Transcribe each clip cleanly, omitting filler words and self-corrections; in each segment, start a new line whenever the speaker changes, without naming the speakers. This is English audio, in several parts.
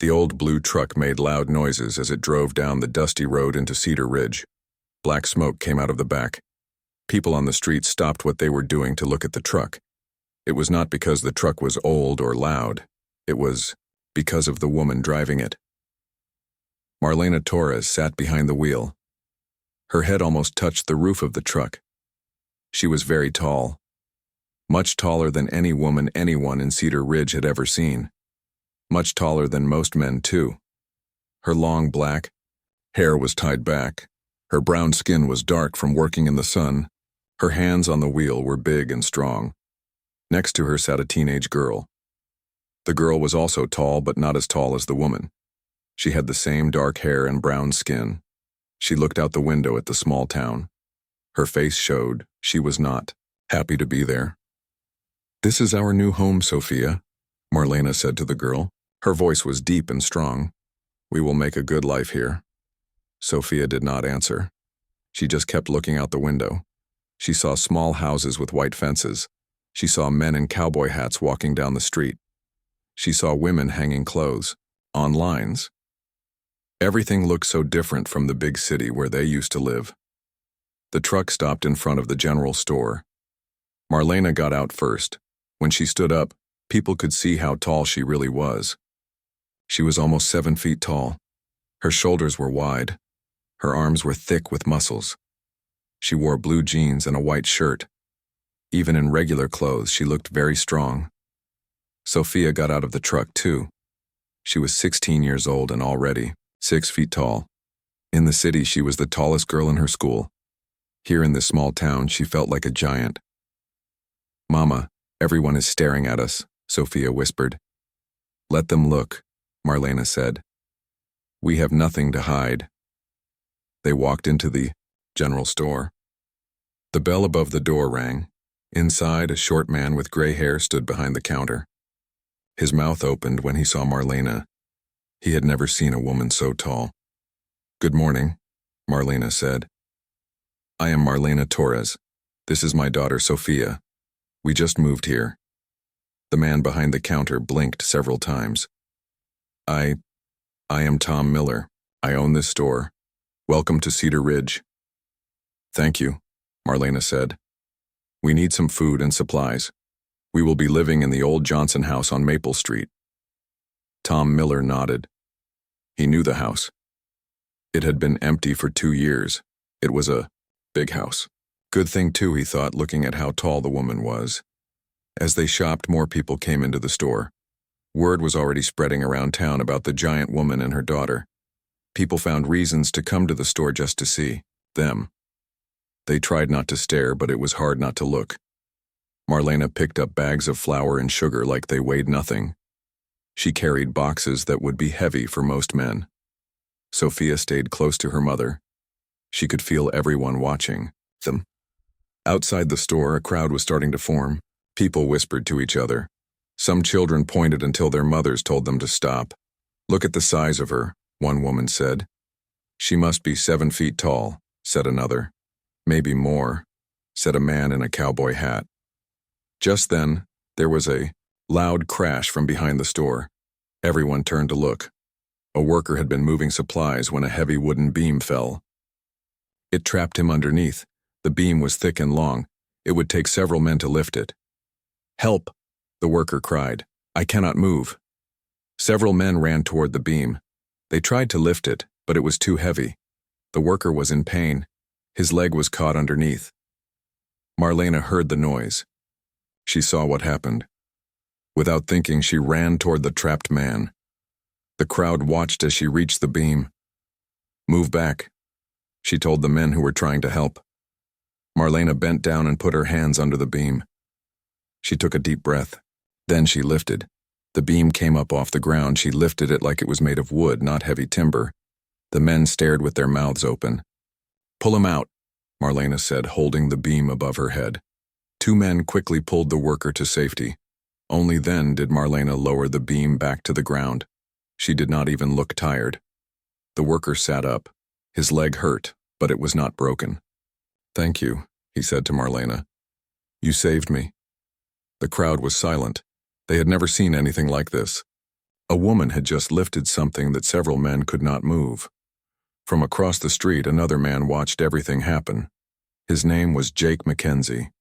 The old blue truck made loud noises as it drove down the dusty road into Cedar Ridge. Black smoke came out of the back. People on the street stopped what they were doing to look at the truck. It was not because the truck was old or loud. It was because of the woman driving it. Marlena Torres sat behind the wheel. Her head almost touched the roof of the truck. She was very tall, much taller than any woman anyone in Cedar Ridge had ever seen. Much taller than most men, too. Her long black hair was tied back. Her brown skin was dark from working in the sun. Her hands on the wheel were big and strong. Next to her sat a teenage girl. The girl was also tall, but not as tall as the woman. She had the same dark hair and brown skin. She looked out the window at the small town. Her face showed she was not happy to be there. "This is our new home, Sophia," Marlena said to the girl. Her voice was deep and strong. "We will make a good life here." Sophia did not answer. She just kept looking out the window. She saw small houses with white fences. She saw men in cowboy hats walking down the street. She saw women hanging clothes on lines. Everything looked so different from the big city where they used to live. The truck stopped in front of the general store. Marlena got out first. When she stood up, people could see how tall she really was. She was almost 7 feet tall. Her shoulders were wide. Her arms were thick with muscles. She wore blue jeans and a white shirt. Even in regular clothes, she looked very strong. Sophia got out of the truck, too. She was 16 years old and already 6 feet tall. In the city, she was the tallest girl in her school. Here in this small town, she felt like a giant. "Mama, everyone is staring at us," Sophia whispered. "Let them look," Marlena said. "We have nothing to hide." They walked into the general store. The bell above the door rang. Inside, a short man with gray hair stood behind the counter. His mouth opened when he saw Marlena. He had never seen a woman so tall. "Good morning," Marlena said. "I am Marlena Torres. This is my daughter, Sophia. We just moved here." The man behind the counter blinked several times. I am Tom Miller. I own this store. Welcome to Cedar Ridge." "Thank you," Marlena said. "We need some food and supplies. We will be living in the old Johnson house on Maple Street." Tom Miller nodded. He knew the house. It had been empty for 2 years. It was a big house. Good thing too, he thought, looking at how tall the woman was. As they shopped, more people came into the store. Word was already spreading around town about the giant woman and her daughter. People found reasons to come to the store just to see them. They tried not to stare, but it was hard not to look. Marlena picked up bags of flour and sugar like they weighed nothing. She carried boxes that would be heavy for most men. Sophia stayed close to her mother. She could feel everyone watching them. Outside the store, a crowd was starting to form. People whispered to each other. Some children pointed until their mothers told them to stop. "Look at the size of her," one woman said. "She must be 7 feet tall," said another. "Maybe more," said a man in a cowboy hat. Just then, there was a loud crash from behind the store. Everyone turned to look. A worker had been moving supplies when a heavy wooden beam fell. It trapped him underneath. The beam was thick and long. It would take several men to lift it. "Help!" the worker cried. "I cannot move." Several men ran toward the beam. They tried to lift it, but it was too heavy. The worker was in pain. His leg was caught underneath. Marlena heard the noise. She saw what happened. Without thinking, she ran toward the trapped man. The crowd watched as she reached the beam. "Move back," she told the men who were trying to help. Marlena bent down and put her hands under the beam. She took a deep breath. Then she lifted. The beam came up off the ground. She lifted it like it was made of wood, not heavy timber. The men stared with their mouths open. "Pull him out," Marlena said, holding the beam above her head. 2 men quickly pulled the worker to safety. Only then did Marlena lower the beam back to the ground. She did not even look tired. The worker sat up. His leg hurt, but it was not broken. "Thank you," he said to Marlena. "You saved me." The crowd was silent. They had never seen anything like this. A woman had just lifted something that several men could not move. From across the street, another man watched everything happen. His name was Jake Mackenzie.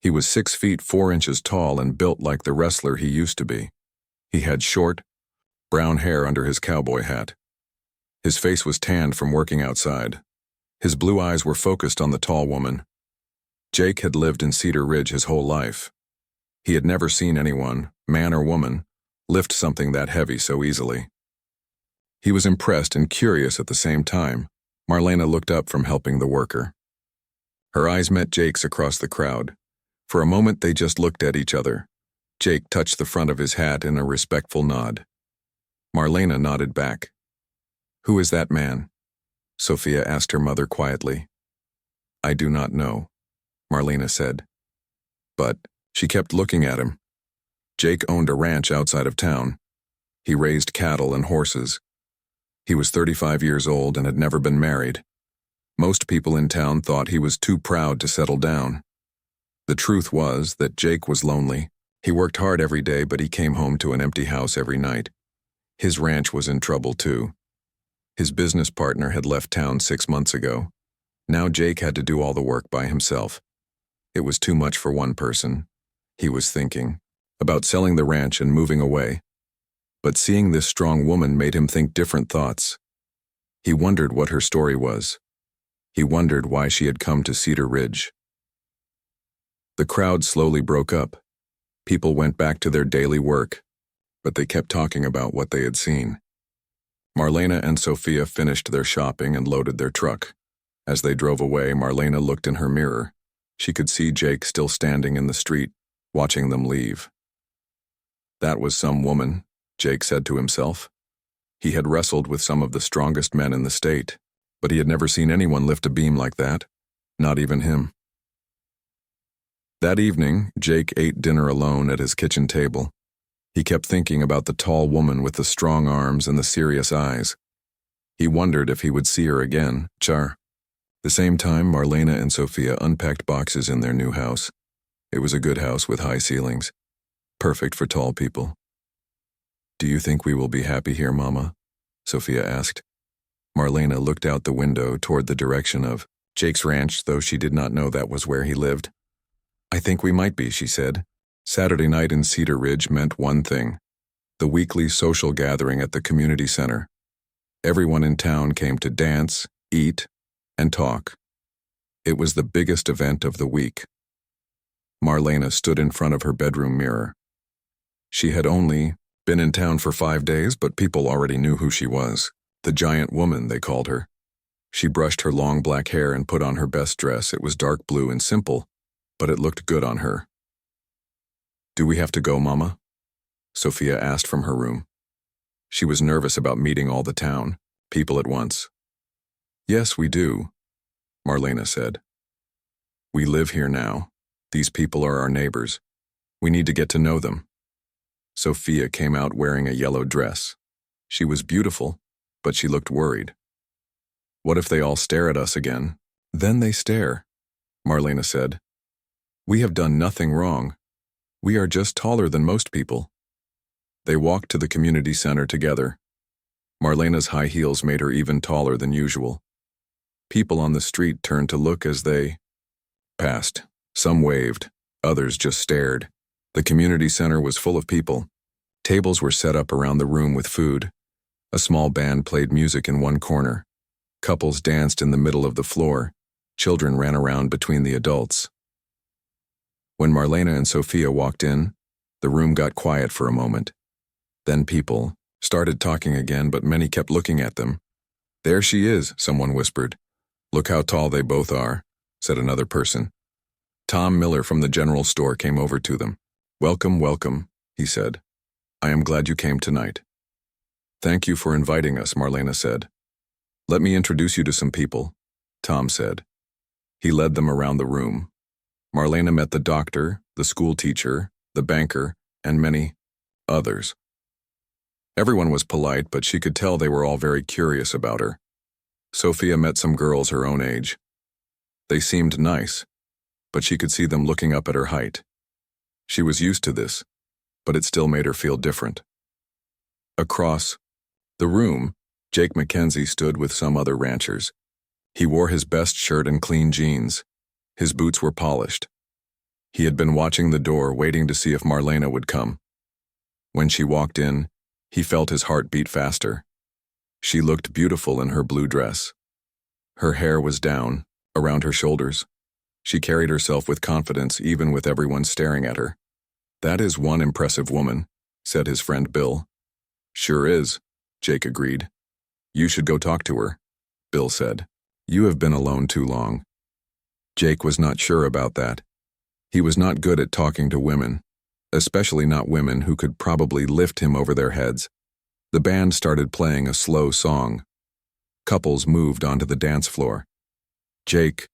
He was 6 feet 4 inches tall and built like the wrestler he used to be. He had short, brown hair under his cowboy hat. His face was tanned from working outside. His blue eyes were focused on the tall woman. Jake had lived in Cedar Ridge his whole life. He had never seen anyone, man or woman, lift something that heavy so easily. He was impressed and curious at the same time. Marlena looked up from helping the worker. Her eyes met Jake's across the crowd. For a moment they just looked at each other. Jake touched the front of his hat in a respectful nod. Marlena nodded back. "Who is that man?" Sophia asked her mother quietly. "I do not know," Marlena said. But she kept looking at him. Jake owned a ranch outside of town. He raised cattle and horses. He was 35 years old and had never been married. Most people in town thought he was too proud to settle down. The truth was that Jake was lonely. He worked hard every day, but he came home to an empty house every night. His ranch was in trouble too. His business partner had left town 6 months ago. Now Jake had to do all the work by himself. It was too much for one person. He was thinking about selling the ranch and moving away. But seeing this strong woman made him think different thoughts. He wondered what her story was. He wondered why she had come to Cedar Ridge. The crowd slowly broke up. People went back to their daily work, but they kept talking about what they had seen. Marlena and Sophia finished their shopping and loaded their truck. As they drove away, Marlena looked in her mirror. She could see Jake still standing in the street, watching them leave. That was some woman, Jake said to himself. He had wrestled with some of the strongest men in the state, but he had never seen anyone lift a beam like that, not even him. That evening, Jake ate dinner alone at his kitchen table. He kept thinking about the tall woman with the strong arms and the serious eyes. He wondered if he would see her again, The same time, Marlena and Sophia unpacked boxes in their new house. It was a good house with high ceilings, perfect for tall people. "Do you think we will be happy here, Mama?" Sophia asked. Marlena looked out the window toward the direction of Jake's ranch, though she did not know that was where he lived. "I think we might be," she said. Saturday night in Cedar Ridge meant one thing: the weekly social gathering at the community center. Everyone in town came to dance, eat, and talk. It was the biggest event of the week. Marlena stood in front of her bedroom mirror. She had only been in town for 5 days, but people already knew who she was. The giant woman, they called her. She brushed her long black hair and put on her best dress. It was dark blue and simple, but it looked good on her. "Do we have to go, Mama?" Sophia asked from her room. She was nervous about meeting all the town, people at once. "Yes, we do," Marlena said. "We live here now. These people are our neighbors. We need to get to know them." Sophia came out wearing a yellow dress. She was beautiful, but she looked worried. "What if they all stare at us again?" "Then they stare," Marlena said. "We have done nothing wrong. We are just taller than most people." They walked to the community center together. Marlena's high heels made her even taller than usual. People on the street turned to look as they passed. Some waved, others just stared. The community center was full of people. Tables were set up around the room with food. A small band played music in one corner. Couples danced in the middle of the floor. Children ran around between the adults. When Marlena and Sophia walked in, the room got quiet for a moment. Then people started talking again, but many kept looking at them. "There she is," someone whispered. "Look how tall they both are," said another person. Tom Miller from the general store came over to them. "Welcome, welcome," he said. "I am glad you came tonight." "Thank you for inviting us," Marlena said. "Let me introduce you to some people," Tom said. He led them around the room. Marlena met the doctor, the school teacher, the banker, and many others. Everyone was polite, but she could tell they were all very curious about her. Sophia met some girls her own age. They seemed nice, but she could see them looking up at her height. She was used to this, but it still made her feel different. Across the room, Jake Mackenzie stood with some other ranchers. He wore his best shirt and clean jeans. His boots were polished. He had been watching the door, waiting to see if Marlena would come. When she walked in, he felt his heart beat faster. She looked beautiful in her blue dress. Her hair was down, around her shoulders. She carried herself with confidence, even with everyone staring at her. "That is one impressive woman," said his friend Bill. "Sure is," Jake agreed. "You should go talk to her," Bill said. "You have been alone too long." Jake was not sure about that. He was not good at talking to women, especially not women who could probably lift him over their heads. The band started playing a slow song. Couples moved onto the dance floor. Jake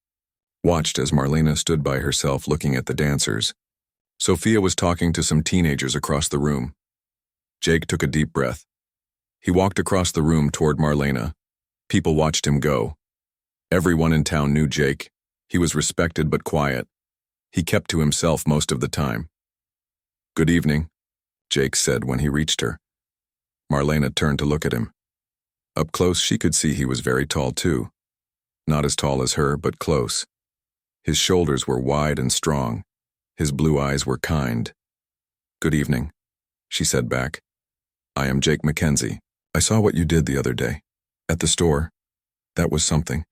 watched as Marlena stood by herself looking at the dancers. Sophia was talking to some teenagers across the room. Jake took a deep breath. He walked across the room toward Marlena. People watched him go. Everyone in town knew Jake. He was respected but quiet. He kept to himself most of the time. "Good evening," Jake said when he reached her. Marlena turned to look at him. Up close, she could see he was very tall too. Not as tall as her, but close. His shoulders were wide and strong. His blue eyes were kind. "Good evening," she said back. "I am Jake Mackenzie. I saw what you did the other day. At the store. That was something.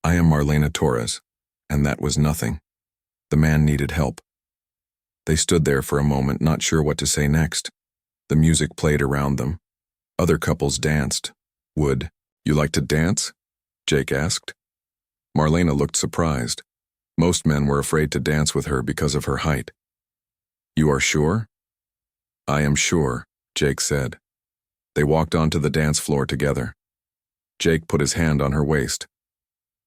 I am Marlena Torres, and that was nothing." The man needed help. They stood there for a moment, not sure what to say next. The music played around them. Other couples danced. "Would you like to dance?" Jake asked. Marlena looked surprised. Most men were afraid to dance with her because of her height. "You are sure?" "I am sure," Jake said. They walked onto the dance floor together. Jake put his hand on her waist.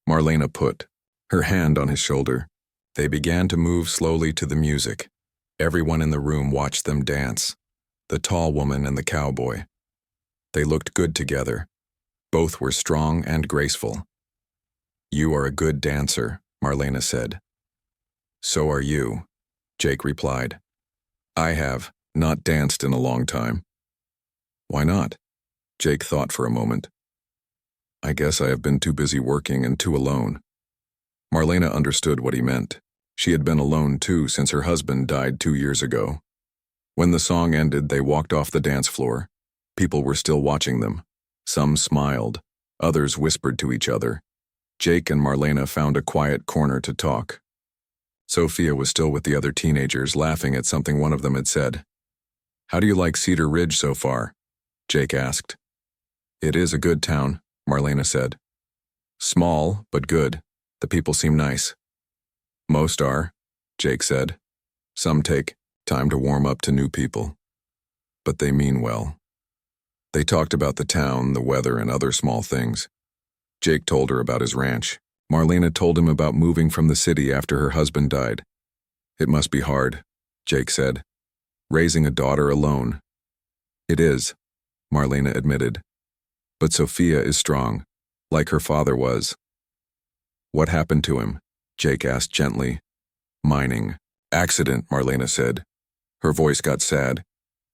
Marlena put her hand on his shoulder. They began to move slowly to the music. Everyone in the room watched them dance, the tall woman and the cowboy. They looked good together. Both were strong and graceful. "You are a good dancer," Marlena said. "So are you," Jake replied. "I have not danced in a long time." "Why not?" Jake thought for a moment. "I guess I have been too busy working and too alone." Marlena understood what he meant. She had been alone too since her husband died 2 years ago. When the song ended, they walked off the dance floor. People were still watching them. Some smiled. Others whispered to each other. Jake and Marlena found a quiet corner to talk. Sophia was still with the other teenagers, laughing at something one of them had said. "How do you like Cedar Ridge so far?" Jake asked. "It is a good town," Marlena said. "Small, but good. The people seem nice." "Most are," Jake said. "Some take time to warm up to new people. But they mean well." They talked about the town, the weather, and other small things. Jake told her about his ranch. Marlena told him about moving from the city after her husband died. "It must be hard," Jake said. "Raising a daughter alone." "It is," Marlena admitted. "But Sophia is strong, like her father was." "What happened to him?" Jake asked gently. "Mining. Accident," Marlena said. Her voice got sad.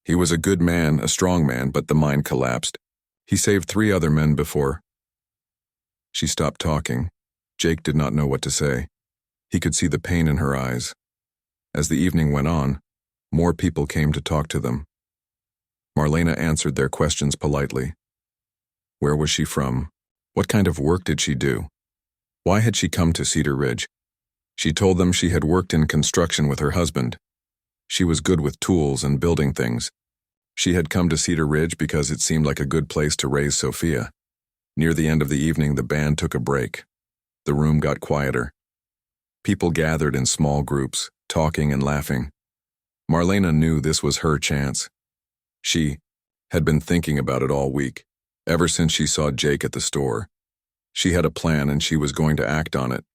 "He was a good man, a strong man, but the mine collapsed. He saved 3 other men before." She stopped talking. Jake did not know what to say. He could see the pain in her eyes. As the evening went on, more people came to talk to them. Marlena answered their questions politely. Where was she from? What kind of work did she do? Why had she come to Cedar Ridge? She told them she had worked in construction with her husband. She was good with tools and building things. She had come to Cedar Ridge because it seemed like a good place to raise Sophia. Near the end of the evening, the band took a break. The room got quieter. People gathered in small groups, talking and laughing. Marlena knew this was her chance. She had been thinking about it all week, ever since she saw Jake at the store. She had a plan and she was going to act on it.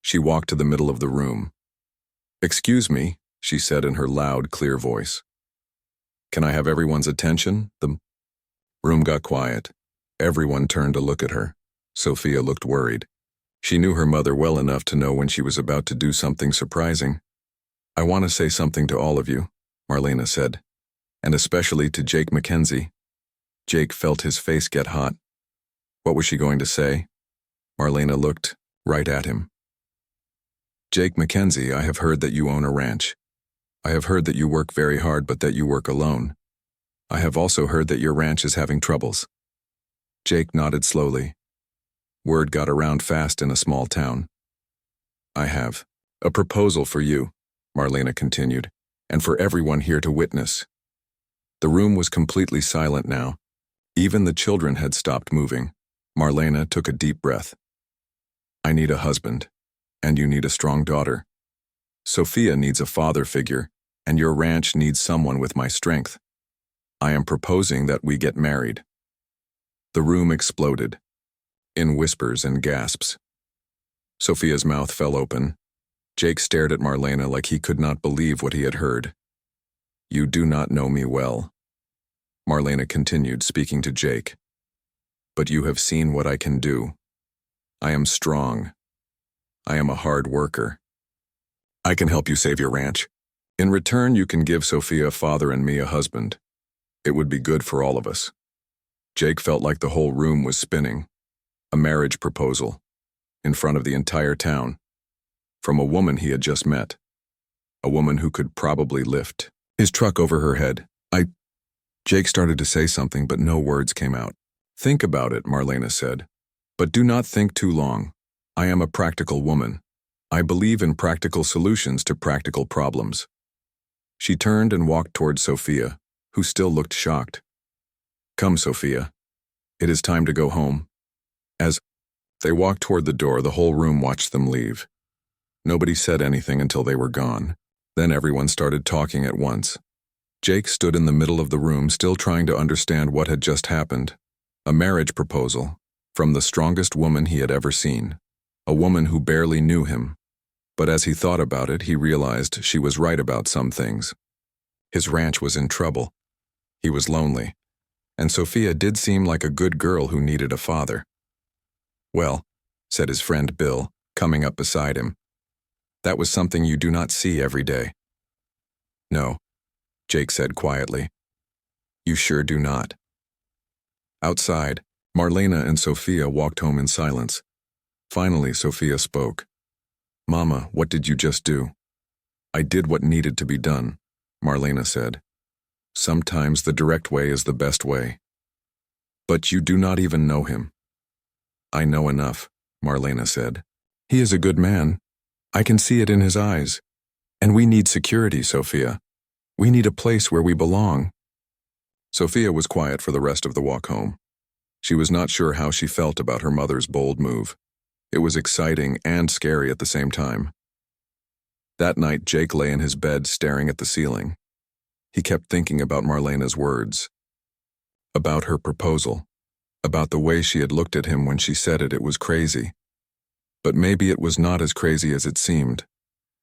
She walked to the middle of the room. "Excuse me," she said in her loud, clear voice. "Can I have everyone's attention?" The room got quiet. Everyone turned to look at her. Sophia looked worried. She knew her mother well enough to know when she was about to do something surprising. "I want to say something to all of you," Marlena said. and especially to Jake Mackenzie. Jake felt his face get hot. What was she going to say? Marlena looked right at him. Jake Mackenzie, I have heard that you own a ranch. I have heard that you work very hard but that you work alone. I have also heard that your ranch is having troubles. Jake nodded slowly. Word got around fast in a small town. I have a proposal for you, Marlena continued, and for everyone here to witness. The room was completely silent now. Even the children had stopped moving. Marlena took a deep breath. I need a husband, and you need a strong daughter. Sophia needs a father figure, and your ranch needs someone with my strength. I am proposing that we get married. The room exploded, in whispers and gasps. Sophia's mouth fell open. Jake stared at Marlena like he could not believe what he had heard. You do not know me well. Marlena continued, speaking to Jake. But you have seen what I can do. I am strong. I am a hard worker. I can help you save your ranch. In return, you can give Sophia a father and me a husband. It would be good for all of us. Jake felt like the whole room was spinning. A marriage proposal. In front of the entire town. From a woman he had just met. A woman who could probably lift his truck over her head. Jake started to say something, but no words came out. Think about it, Marlena said. But do not think too long. I am a practical woman. I believe in practical solutions to practical problems. She turned and walked towards Sophia, who still looked shocked. Come, Sophia. It is time to go home. As they walked toward the door, the whole room watched them leave. Nobody said anything until they were gone. Then everyone started talking at once. Jake stood in the middle of the room, still trying to understand what had just happened. A marriage proposal, from the strongest woman he had ever seen. A woman who barely knew him. But as he thought about it, he realized she was right about some things. His ranch was in trouble. He was lonely. And Sophia did seem like a good girl who needed a father. Well, said his friend Bill, coming up beside him. That was something you do not see every day. No, Jake said quietly. You sure do not. Outside, Marlena and Sophia walked home in silence. Finally, Sophia spoke. Mama, what did you just do? I did what needed to be done, Marlena said. Sometimes the direct way is the best way. But you do not even know him. I know enough, Marlena said. He is a good man. I can see it in his eyes. And we need security, Sophia. We need a place where we belong. Sophia was quiet for the rest of the walk home. She was not sure how she felt about her mother's bold move. It was exciting and scary at the same time. That night, Jake lay in his bed staring at the ceiling. He kept thinking about Marlena's words. About her proposal. About the way she had looked at him when she said it was crazy. But maybe it was not as crazy as it seemed.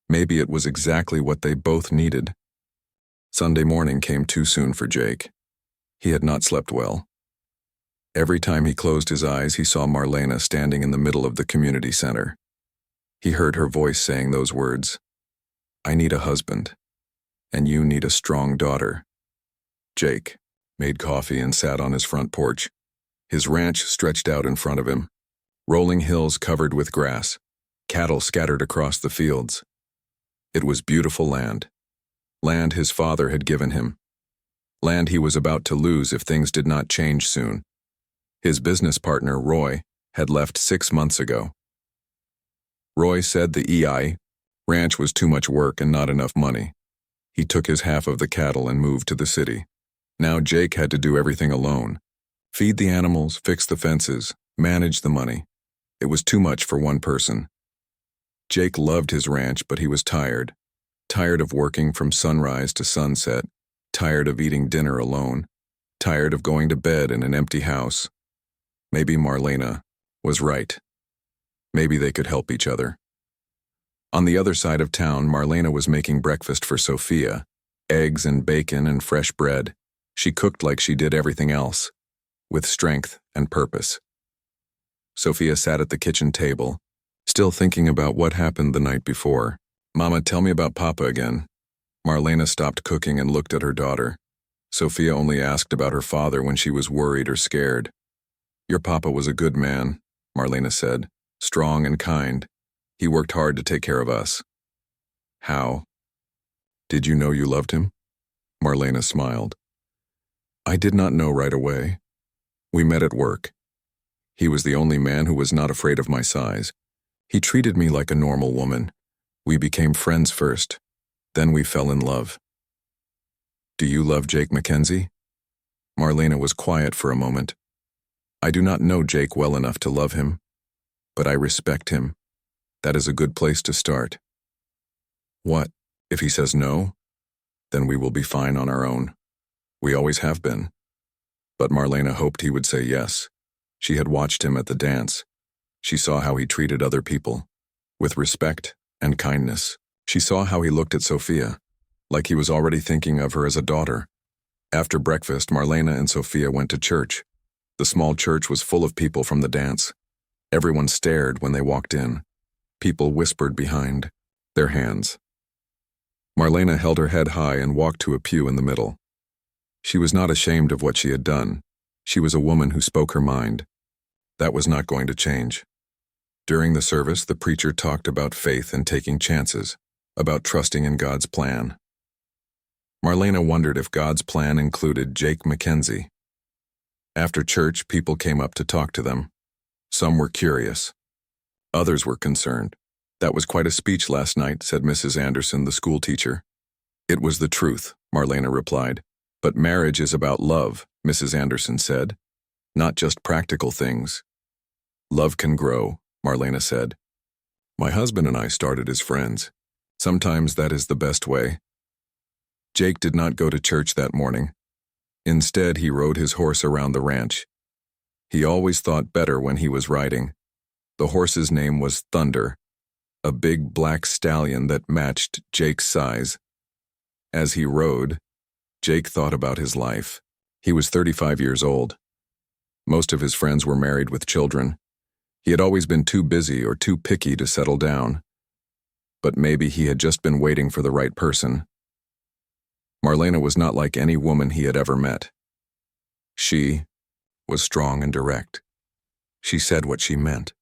Maybe it was exactly what they both needed. Sunday morning came too soon for Jake. He had not slept well. Every time he closed his eyes, he saw Marlena standing in the middle of the community center. He heard her voice saying those words. I need a husband, and you need a strong daughter. Jake made coffee and sat on his front porch. His ranch stretched out in front of him. Rolling hills covered with grass. Cattle scattered across the fields. It was beautiful land. Land his father had given him. Land he was about to lose if things did not change soon. His business partner, Roy, had left 6 months ago. Roy said the EI ranch was too much work and not enough money. He took his half of the cattle and moved to the city. Now Jake had to do everything alone. Feed the animals, fix the fences, manage the money. It was too much for one person. Jake loved his ranch, but he was tired. Tired of working from sunrise to sunset. Tired of eating dinner alone. Tired of going to bed in an empty house. Maybe Marlena was right. Maybe they could help each other. On the other side of town, Marlena was making breakfast for Sophia. Eggs and bacon and fresh bread. She cooked like she did everything else, with strength and purpose. Sophia sat at the kitchen table, still thinking about what happened the night before. Mama, tell me about Papa again. Marlena stopped cooking and looked at her daughter. Sophia only asked about her father when she was worried or scared. Your papa was a good man, Marlena said, strong and kind. He worked hard to take care of us. How? Did you know you loved him? Marlena smiled. I did not know right away. We met at work. He was the only man who was not afraid of my size. He treated me like a normal woman. We became friends first. Then we fell in love. Do you love Jake Mackenzie? Marlena was quiet for a moment. I do not know Jake well enough to love him, but I respect him. That is a good place to start. What, if he says no? Then we will be fine on our own. We always have been. But Marlena hoped he would say yes. She had watched him at the dance. She saw how he treated other people, with respect and kindness. She saw how he looked at Sophia, like he was already thinking of her as a daughter. After breakfast, Marlena and Sophia went to church. The small church was full of people from the dance. Everyone stared when they walked in. People whispered behind their hands. Marlena held her head high and walked to a pew in the middle. She was not ashamed of what she had done. She was a woman who spoke her mind. That was not going to change. During the service, the preacher talked about faith and taking chances, about trusting in God's plan. Marlena wondered if God's plan included Jake Mackenzie. After church, people came up to talk to them. Some were curious. Others were concerned. That was quite a speech last night, said Mrs. Anderson, the school teacher. It was the truth, Marlena replied. But marriage is about love, Mrs. Anderson said. Not just practical things. Love can grow, Marlena said. My husband and I started as friends. Sometimes that is the best way. Jake did not go to church that morning. Instead, he rode his horse around the ranch. He always thought better when he was riding. The horse's name was Thunder, a big black stallion that matched Jake's size. As he rode, Jake thought about his life. He was 35 years old. Most of his friends were married with children. He had always been too busy or too picky to settle down. But maybe he had just been waiting for the right person. Marlena was not like any woman he had ever met. She was strong and direct. She said what she meant,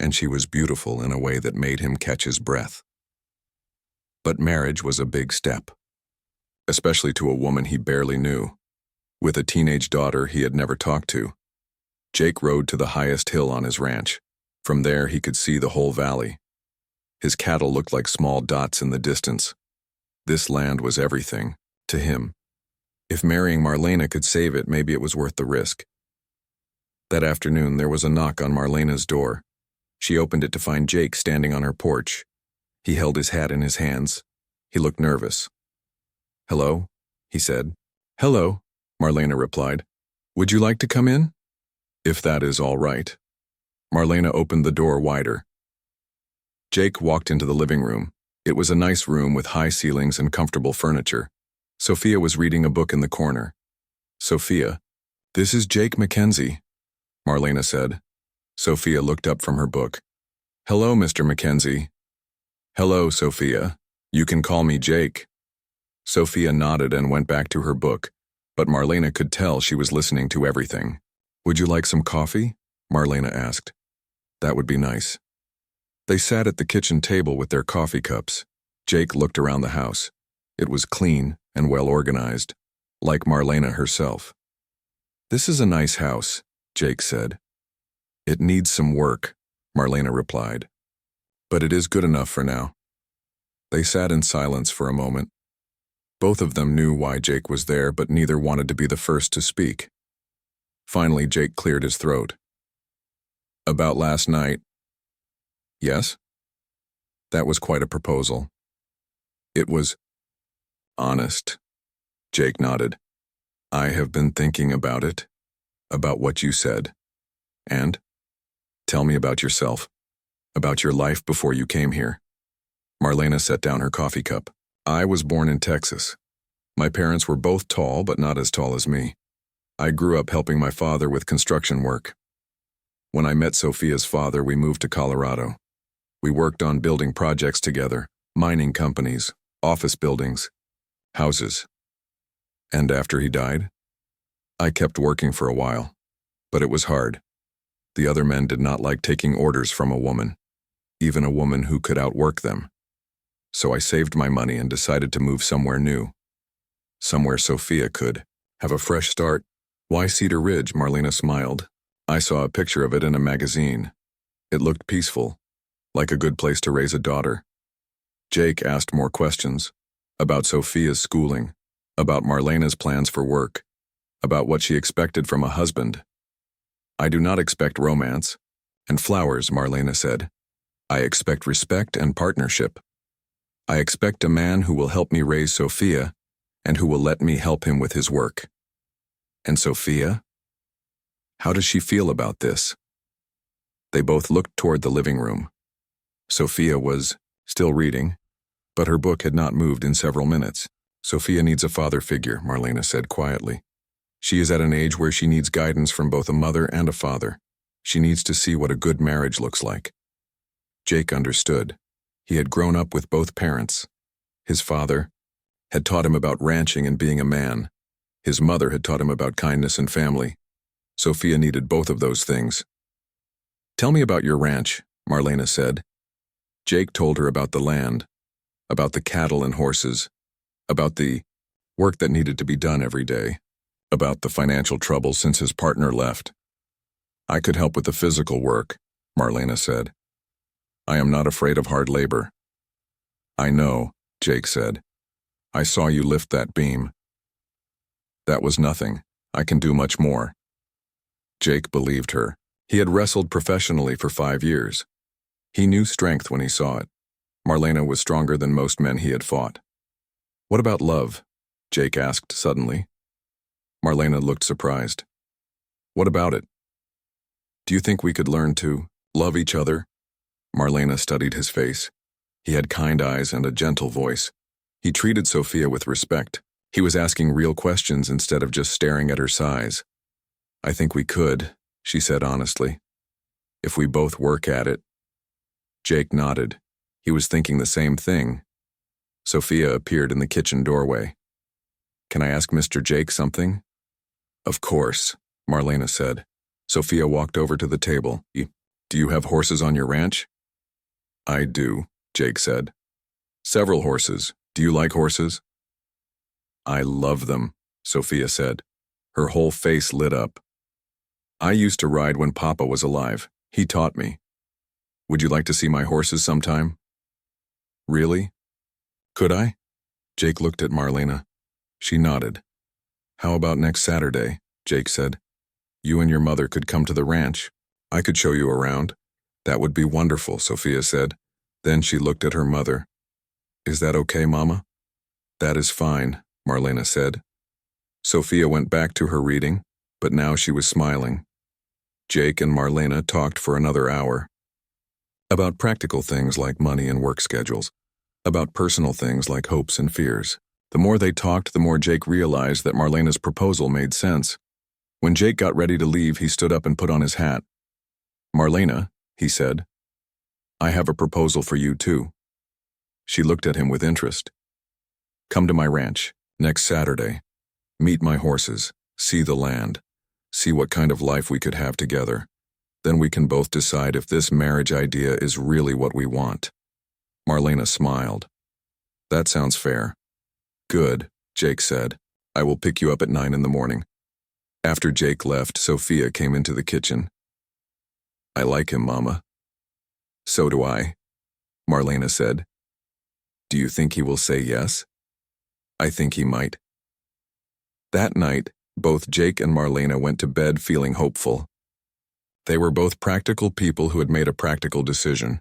and she was beautiful in a way that made him catch his breath. But marriage was a big step, especially to a woman he barely knew, with a teenage daughter he had never talked to. Jake rode to the highest hill on his ranch. From there, he could see the whole valley. His cattle looked like small dots in the distance. This land was everything to him. If marrying Marlena could save it, maybe it was worth the risk. That afternoon, there was a knock on Marlena's door. She opened it to find Jake standing on her porch. He held his hat in his hands. He looked nervous. Hello, he said. Hello, Marlena replied. Would you like to come in? If that is all right. Marlena opened the door wider. Jake walked into the living room. It was a nice room with high ceilings and comfortable furniture. Sophia was reading a book in the corner. Sophia, this is Jake Mackenzie, Marlena said. Sophia looked up from her book. Hello, Mr. Mackenzie. Hello, Sophia. You can call me Jake. Sophia nodded and went back to her book, but Marlena could tell she was listening to everything. Would you like some coffee? Marlena asked. That would be nice. They sat at the kitchen table with their coffee cups. Jake looked around the house. It was clean and well organized, like Marlena herself. This is a nice house, Jake said. It needs some work, Marlena replied. But it is good enough for now. They sat in silence for a moment. Both of them knew why Jake was there, but neither wanted to be the first to speak. Finally, Jake cleared his throat. About last night. Yes? That was quite a proposal. It was honest. Jake nodded. I have been thinking about it, about what you said. And? Tell me about yourself, about your life before you came here. Marlena set down her coffee cup. I was born in Texas. My parents were both tall, but not as tall as me. I grew up helping my father with construction work. When I met Sophia's father, we moved to Colorado. We worked on building projects together, mining companies, office buildings, houses. And after he died? I kept working for a while, but it was hard. The other men did not like taking orders from a woman, even a woman who could outwork them. So I saved my money and decided to move somewhere new. Somewhere Sophia could have a fresh start. Why Cedar Ridge? Marlena smiled. I saw a picture of it in a magazine. It looked peaceful, like a good place to raise a daughter. Jake asked more questions about Sophia's schooling, about Marlena's plans for work, about what she expected from a husband. I do not expect romance and flowers, Marlena said. I expect respect and partnership. I expect a man who will help me raise Sophia and who will let me help him with his work. And Sophia? How does she feel about this? They both looked toward the living room. Sophia was still reading, but her book had not moved in several minutes. Sophia needs a father figure, Marlena said quietly. She is at an age where she needs guidance from both a mother and a father. She needs to see what a good marriage looks like. Jake understood. He had grown up with both parents. His father had taught him about ranching and being a man. His mother had taught him about kindness and family. Sophia needed both of those things. Tell me about your ranch, Marlena said. Jake told her about the land, about the cattle and horses, about the work that needed to be done every day, about the financial trouble since his partner left. I could help with the physical work, Marlena said. I am not afraid of hard labor. I know, Jake said. I saw you lift that beam. That was nothing. I can do much more. Jake believed her. He had wrestled professionally for 5 years. He knew strength when he saw it. Marlena was stronger than most men he had fought. What about love? Jake asked suddenly. Marlena looked surprised. What about it? Do you think we could learn to love each other? Marlena studied his face. He had kind eyes and a gentle voice. He treated Sophia with respect. He was asking real questions instead of just staring at her size. I think we could, she said honestly. If we both work at it. Jake nodded. He was thinking the same thing. Sophia appeared in the kitchen doorway. Can I ask Mr. Jake something? Of course, Marlena said. Sophia walked over to the table. Do you have horses on your ranch? I do, Jake said. Several horses. Do you like horses? I love them, Sophia said. Her whole face lit up. I used to ride when Papa was alive. He taught me. Would you like to see my horses sometime? Really? Could I? Jake looked at Marlena. She nodded. How about next Saturday? Jake said. You and your mother could come to the ranch. I could show you around. That would be wonderful, Sophia said. Then she looked at her mother. Is that okay, Mama? That is fine, Marlena said. Sophia went back to her reading, but now she was smiling. Jake and Marlena talked for another hour. About practical things like money and work schedules. About personal things like hopes and fears. The more they talked, the more Jake realized that Marlena's proposal made sense. When Jake got ready to leave, he stood up and put on his hat. Marlena, he said, I have a proposal for you too. She looked at him with interest. Come to my ranch, next Saturday. Meet my horses, see the land, see what kind of life we could have together. Then we can both decide if this marriage idea is really what we want. Marlena smiled. That sounds fair. Good, Jake said. I will pick you up at 9 in the morning. After Jake left, Sophia came into the kitchen. I like him, Mama. So do I, Marlena said. Do you think he will say yes? I think he might. That night, both Jake and Marlena went to bed feeling hopeful. They were both practical people who had made a practical decision.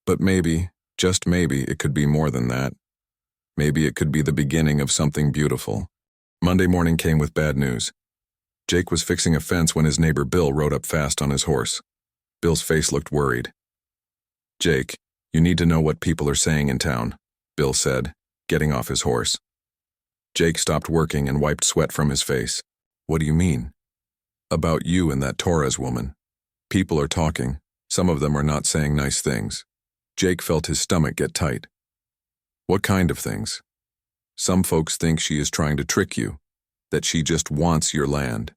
But maybe, just maybe, it could be more than that. Maybe it could be the beginning of something beautiful. Monday morning came with bad news. Jake was fixing a fence when his neighbor Bill rode up fast on his horse. Bill's face looked worried. Jake, you need to know what people are saying in town, Bill said, getting off his horse. Jake stopped working and wiped sweat from his face. What do you mean? About you and that Torres woman. People are talking. Some of them are not saying nice things. Jake felt his stomach get tight. What kind of things? Some folks think she is trying to trick you. that she just wants your land.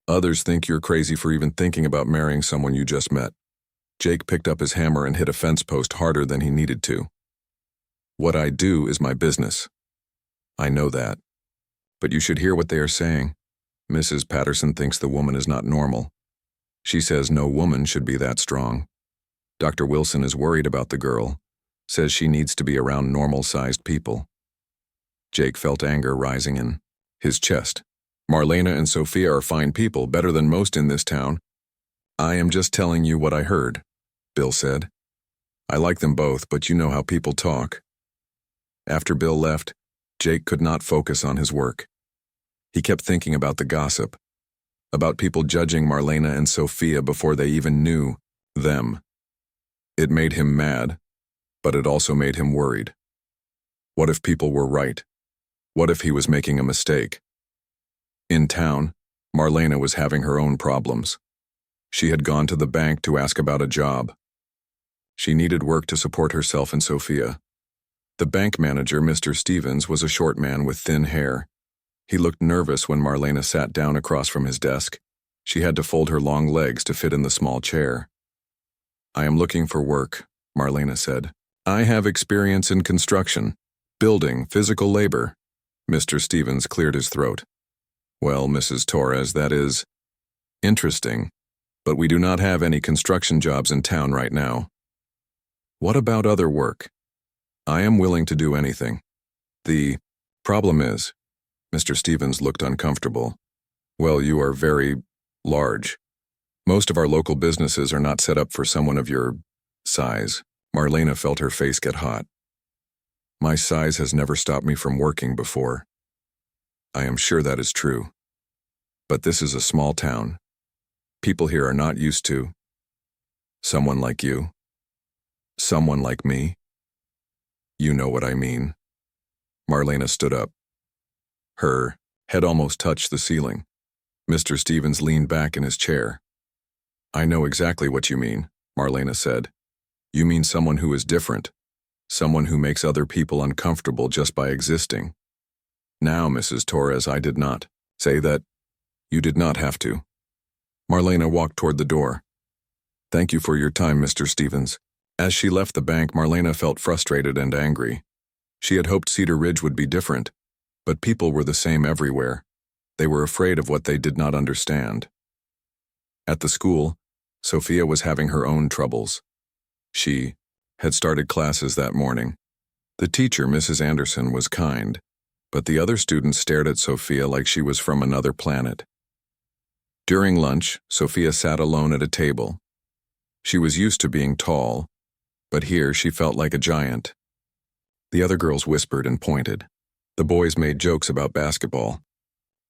Others think you're crazy for even thinking about marrying someone you just met. Jake picked up his hammer and hit a fence post harder than he needed to. What I do is my business. I know that. But you should hear what they are saying. Mrs. Patterson thinks the woman is not normal. She says no woman should be that strong. Dr. Wilson is worried about the girl, says she needs to be around normal-sized people. Jake felt anger rising in his chest. Marlena and Sophia are fine people, better than most in this town. I am just telling you what I heard, Bill said. I like them both, but you know how people talk. After Bill left, Jake could not focus on his work. He kept thinking about the gossip, about people judging Marlena and Sophia before they even knew them. It made him mad, but it also made him worried. What if people were right? What if he was making a mistake? In town, Marlena was having her own problems. She had gone to the bank to ask about a job. She needed work to support herself and Sophia. The bank manager, Mr. Stevens, was a short man with thin hair. He looked nervous when Marlena sat down across from his desk. She had to fold her long legs to fit in the small chair. I am looking for work, Marlena said. I have experience in construction, building, physical labor. Mr. Stevens cleared his throat. Well, Mrs. Torres, that is interesting, but we do not have any construction jobs in town right now. What about other work? I am willing to do anything. The problem is, Mr. Stevens looked uncomfortable. Well, you are very large. Most of our local businesses are not set up for someone of your size. Marlena felt her face get hot. My size has never stopped me from working before. I am sure that is true. But this is a small town. People here are not used to someone like you. Someone like me. You know what I mean. Marlena stood up. Her head almost touched the ceiling. Mr. Stevens leaned back in his chair. I know exactly what you mean, Marlena said. You mean someone who is different. Someone who makes other people uncomfortable just by existing. Now, Mrs. Torres, I did not say that. You did not have to. Marlena walked toward the door. Thank you for your time, Mr. Stevens. As she left the bank, Marlena felt frustrated and angry. She had hoped Cedar Ridge would be different, but people were the same everywhere. They were afraid of what they did not understand. At the school, Sophia was having her own troubles. She had started classes that morning. The teacher, Mrs. Anderson, was kind, but the other students stared at Sophia like she was from another planet. During lunch, Sophia sat alone at a table. She was used to being tall, but here she felt like a giant. The other girls whispered and pointed. The boys made jokes about basketball.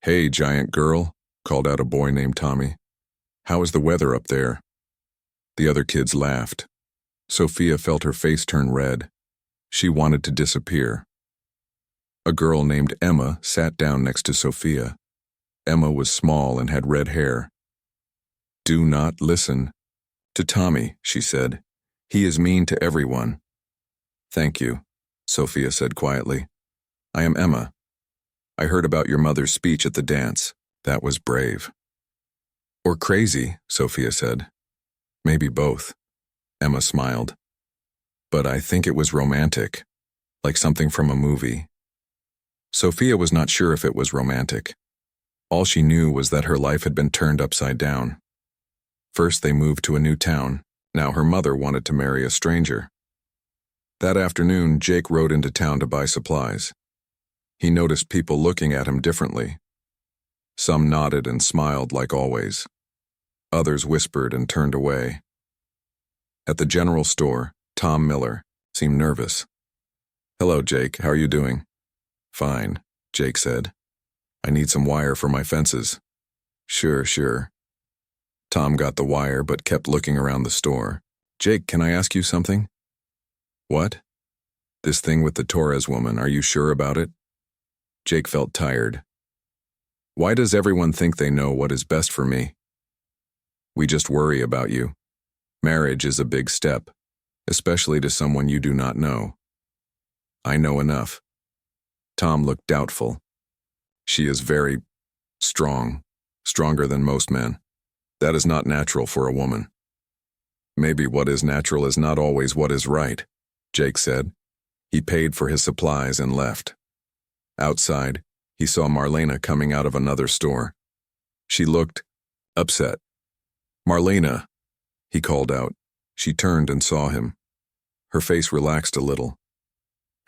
Hey, giant girl, called out a boy named Tommy. How is the weather up there? The other kids laughed. Sophia felt her face turn red. She wanted to disappear. A girl named Emma sat down next to Sophia. Emma was small and had red hair. Do not listen to Tommy, she said. He is mean to everyone. Thank you, Sophia said quietly. I am Emma. I heard about your mother's speech at the dance. That was brave. Or crazy, Sophia said. Maybe both. Emma smiled. But I think it was romantic, like something from a movie. Sophia was not sure if it was romantic. All she knew was that her life had been turned upside down. First they moved to a new town. Now her mother wanted to marry a stranger. That afternoon, Jake rode into town to buy supplies. He noticed people looking at him differently. Some nodded and smiled like always. Others whispered and turned away. At the general store, Tom Miller seemed nervous. Hello, Jake. How are you doing? Fine, Jake said. I need some wire for my fences. Sure. Tom got the wire but kept looking around the store. Jake, can I ask you something? What? This thing with the Torres woman, are you sure about it? Jake felt tired. Why does everyone think they know what is best for me? We just worry about you. Marriage is a big step, especially to someone you do not know. I know enough. Tom looked doubtful. She is very Strong. Stronger than most men. That is not natural for a woman. Maybe what is natural is not always what is right, Jake said. He paid for his supplies and left. Outside, he saw Marlena coming out of another store. She looked upset. "Marlena," he called out. She turned and saw him. Her face relaxed a little.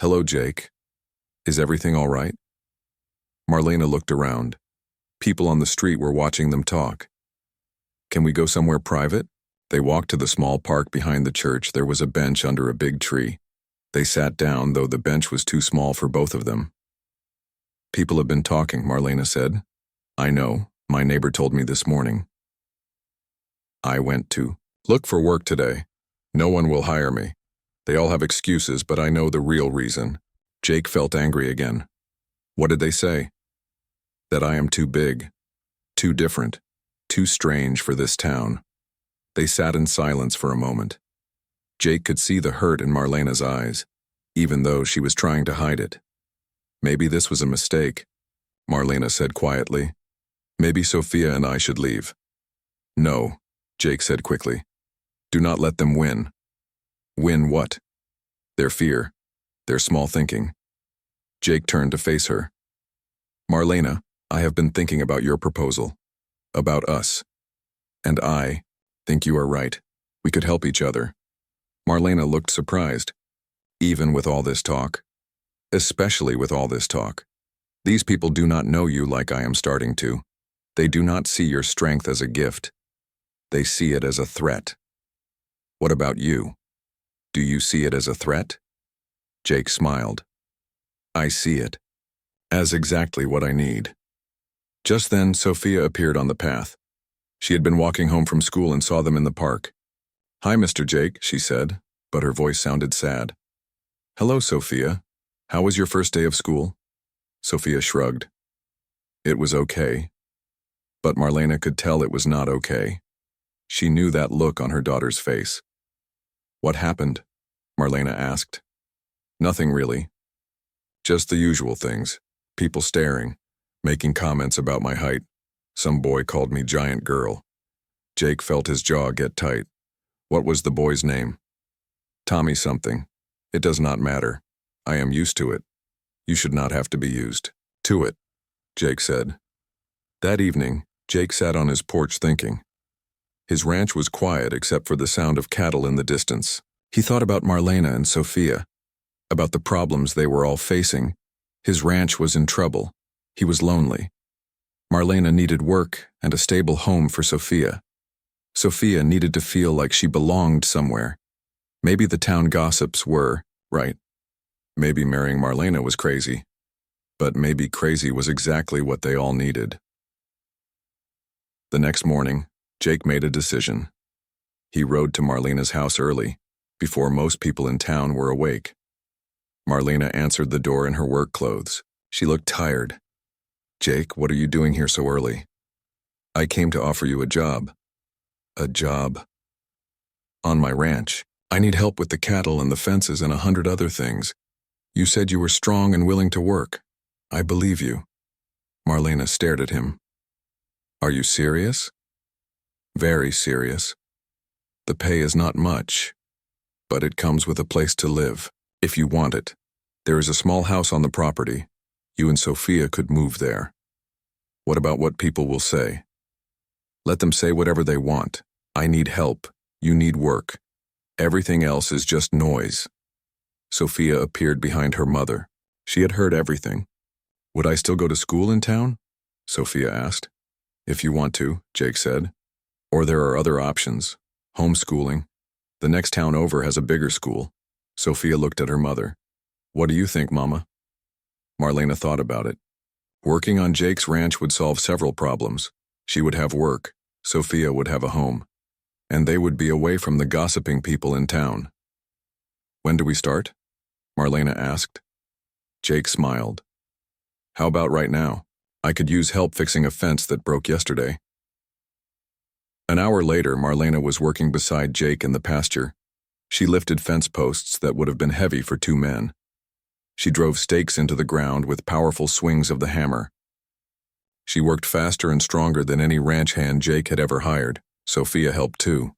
"Hello, Jake. Is everything all right?" Marlena looked around. People on the street were watching them talk. "Can we go somewhere private?" They walked to the small park behind the church. There was a bench under a big tree. They sat down, though the bench was too small for both of them. "People have been talking," Marlena said. "I know. My neighbor told me this morning. I went to look for work today. No one will hire me. They all have excuses, but I know the real reason." Jake felt angry again. "What did they say?" "That I am too big, too different, too strange for this town." They sat in silence for a moment. Jake could see the hurt in Marlena's eyes, even though she was trying to hide it. "Maybe this was a mistake," Marlena said quietly. "Maybe Sophia and I should leave." "No," Jake said quickly. "Do not let them win." "Win what?" "Their fear, their small thinking." Jake turned to face her. "Marlena, I have been thinking about your proposal. About us. And I think you are right. We could help each other." Marlena looked surprised. "Even with all this talk?" "Especially with all this talk. These people do not know you like I am starting to. They do not see your strength as a gift. They see it as a threat." "What about you? Do you see it as a threat?" Jake smiled. "I see it as exactly what I need." Just then, Sophia appeared on the path. She had been walking home from school and saw them in the park. "Hi, Mr. Jake," she said, but her voice sounded sad. "Hello, Sophia. How was your first day of school?" Sophia shrugged. It was okay. But Marlena could tell it was not okay. She knew that look on her daughter's face. "What happened?" Marlena asked. "Nothing really. Just the usual things. People staring, making comments about my height. Some boy called me giant girl." Jake felt his jaw get tight. "What was the boy's name?" "Tommy something. It does not matter. I am used to it. You should not have to be used to it," Jake said. That evening, Jake sat on his porch thinking. His ranch was quiet except for the sound of cattle in the distance. He thought about Marlena and Sophia, about the problems they were all facing. His ranch was in trouble. He was lonely. Marlena needed work and a stable home for Sophia. Sophia needed to feel like she belonged somewhere. Maybe the town gossips were right. Maybe marrying Marlena was crazy. But maybe crazy was exactly what they all needed. The next morning, Jake made a decision. He rode to Marlena's house early, before most people in town were awake. Marlena answered the door in her work clothes. She looked tired. "Jake, what are you doing here so early?" "I came to offer you a job." "A job?" "On my ranch. I need help with the cattle and the fences and 100 other things. You said you were strong and willing to work. I believe you." Marlena stared at him. "Are you serious?" "Very serious. The pay is not much, but it comes with a place to live, if you want it. There is a small house on the property. You and Sophia could move there." "What about what people will say?" "Let them say whatever they want. I need help. You need work. Everything else is just noise." Sophia appeared behind her mother. She had heard everything. "Would I still go to school in town?" Sophia asked. "If you want to," Jake said. "Or there are other options. Homeschooling. The next town over has a bigger school." Sophia looked at her mother. "What do you think, Mama?" Marlena thought about it. Working on Jake's ranch would solve several problems. She would have work. Sophia would have a home. And they would be away from the gossiping people in town. "When do we start?" Marlena asked. Jake smiled. "How about right now? I could use help fixing a fence that broke yesterday." An hour later, Marlena was working beside Jake in the pasture. She lifted fence posts that would have been heavy for 2 men. She drove stakes into the ground with powerful swings of the hammer. She worked faster and stronger than any ranch hand Jake had ever hired. Sophia helped too.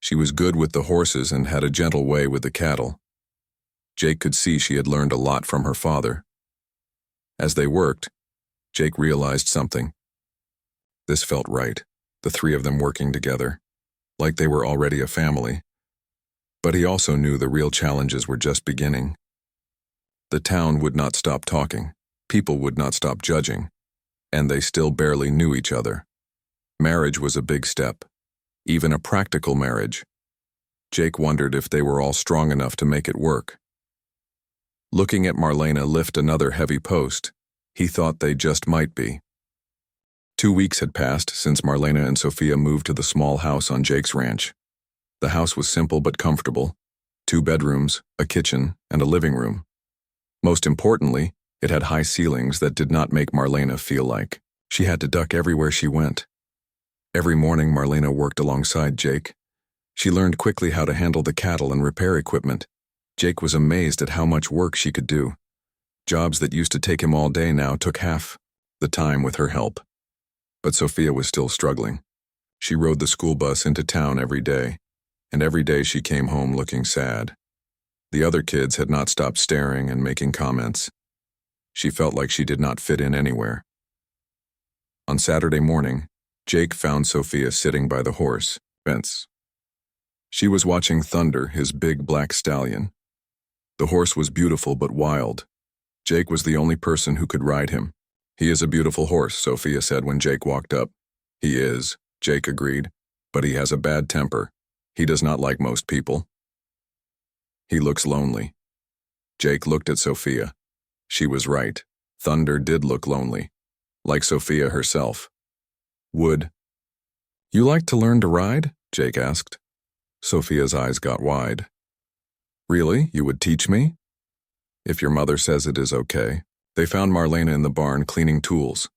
She was good with the horses and had a gentle way with the cattle. Jake could see she had learned a lot from her father. As they worked, Jake realized something. This felt right, the three of them working together, like they were already a family. But he also knew the real challenges were just beginning. The town would not stop talking, people would not stop judging, and they still barely knew each other. Marriage was a big step, even a practical marriage. Jake wondered if they were all strong enough to make it work. Looking at Marlena lift another heavy post, he thought they just might be. 2 weeks had passed since Marlena and Sophia moved to the small house on Jake's ranch. The house was simple but comfortable, 2 bedrooms, a kitchen, and a living room. Most importantly, it had high ceilings that did not make Marlena feel like she had to duck everywhere she went. Every morning Marlena worked alongside Jake. She learned quickly how to handle the cattle and repair equipment. Jake was amazed at how much work she could do. Jobs that used to take him all day now took half the time with her help. But Sophia was still struggling. She rode the school bus into town every day, and every day she came home looking sad. The other kids had not stopped staring and making comments. She felt like she did not fit in anywhere. On Saturday morning, Jake found Sophia sitting by the horse fence. She was watching Thunder, his big black stallion. The horse was beautiful but wild. Jake was the only person who could ride him. "He is a beautiful horse," Sophia said when Jake walked up. "He is," Jake agreed, "but he has a bad temper. He does not like most people. He looks lonely." Jake looked at Sophia. She was right. Thunder did look lonely, like Sophia herself. "Would you like to learn to ride?" Jake asked. Sophia's eyes got wide. "Really? You would teach me?" "If your mother says it is okay." They found Marlena in the barn cleaning tools.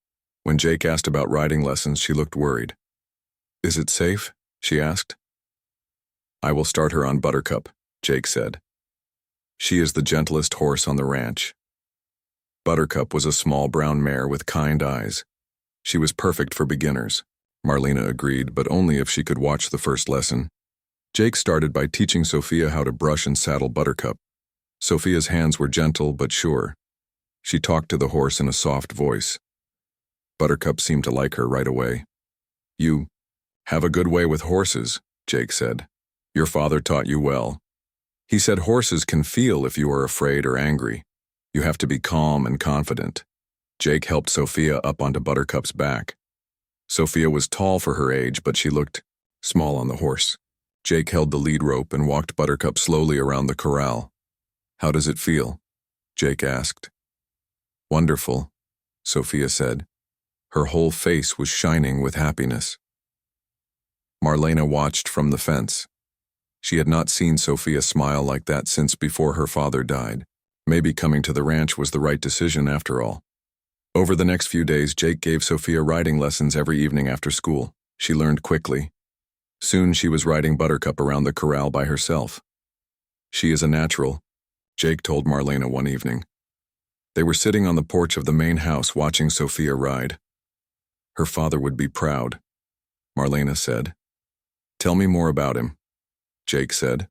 When Jake asked about riding lessons, she looked worried. "Is it safe?" she asked. "I will start her on Buttercup," Jake said. "She is the gentlest horse on the ranch." Buttercup was a small brown mare with kind eyes. She was perfect for beginners. Marlena agreed, but only if she could watch the first lesson. Jake started by teaching Sophia how to brush and saddle Buttercup. Sophia's hands were gentle but sure. She talked to the horse in a soft voice. Buttercup seemed to like her right away. "You have a good way with horses," Jake said. "Your father taught you well. He said horses can feel if you are afraid or angry. You have to be calm and confident." Jake helped Sophia up onto Buttercup's back. Sophia was tall for her age, but she looked small on the horse. Jake held the lead rope and walked Buttercup slowly around the corral. "How does it feel?" Jake asked. "Wonderful," Sophia said. Her whole face was shining with happiness. Marlena watched from the fence. She had not seen Sophia smile like that since before her father died. Maybe coming to the ranch was the right decision after all. Over the next few days, Jake gave Sophia riding lessons every evening after school. She learned quickly. Soon she was riding Buttercup around the corral by herself. "She is a natural," Jake told Marlena one evening. They were sitting on the porch of the main house watching Sophia ride. "Her father would be proud," Marlena said. "Tell me more about him," Jake said.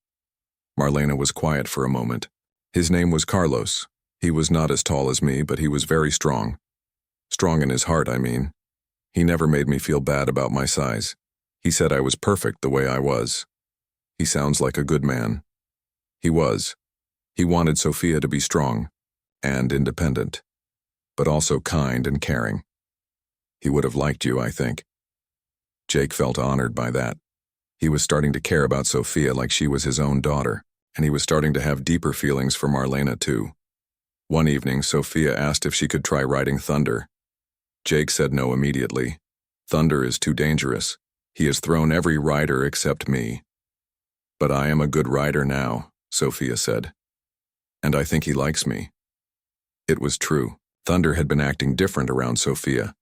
Marlena was quiet for a moment. "His name was Carlos. He was not as tall as me, but he was very strong. Strong in his heart, I mean. He never made me feel bad about my size. He said I was perfect the way I was. He sounds like a good man." He was. He wanted Sophia to be strong and independent, but also kind and caring. He would have liked you, I think. Jake felt honored by that. He was starting to care about Sophia like she was his own daughter, and he was starting to have deeper feelings for Marlena too. One evening, Sophia asked if she could try riding Thunder. Jake said no immediately. "Thunder is too dangerous. He has thrown every rider except me." "But I am a good rider now," Sophia said. "And I think he likes me." It was true. Thunder had been acting different around Sophia.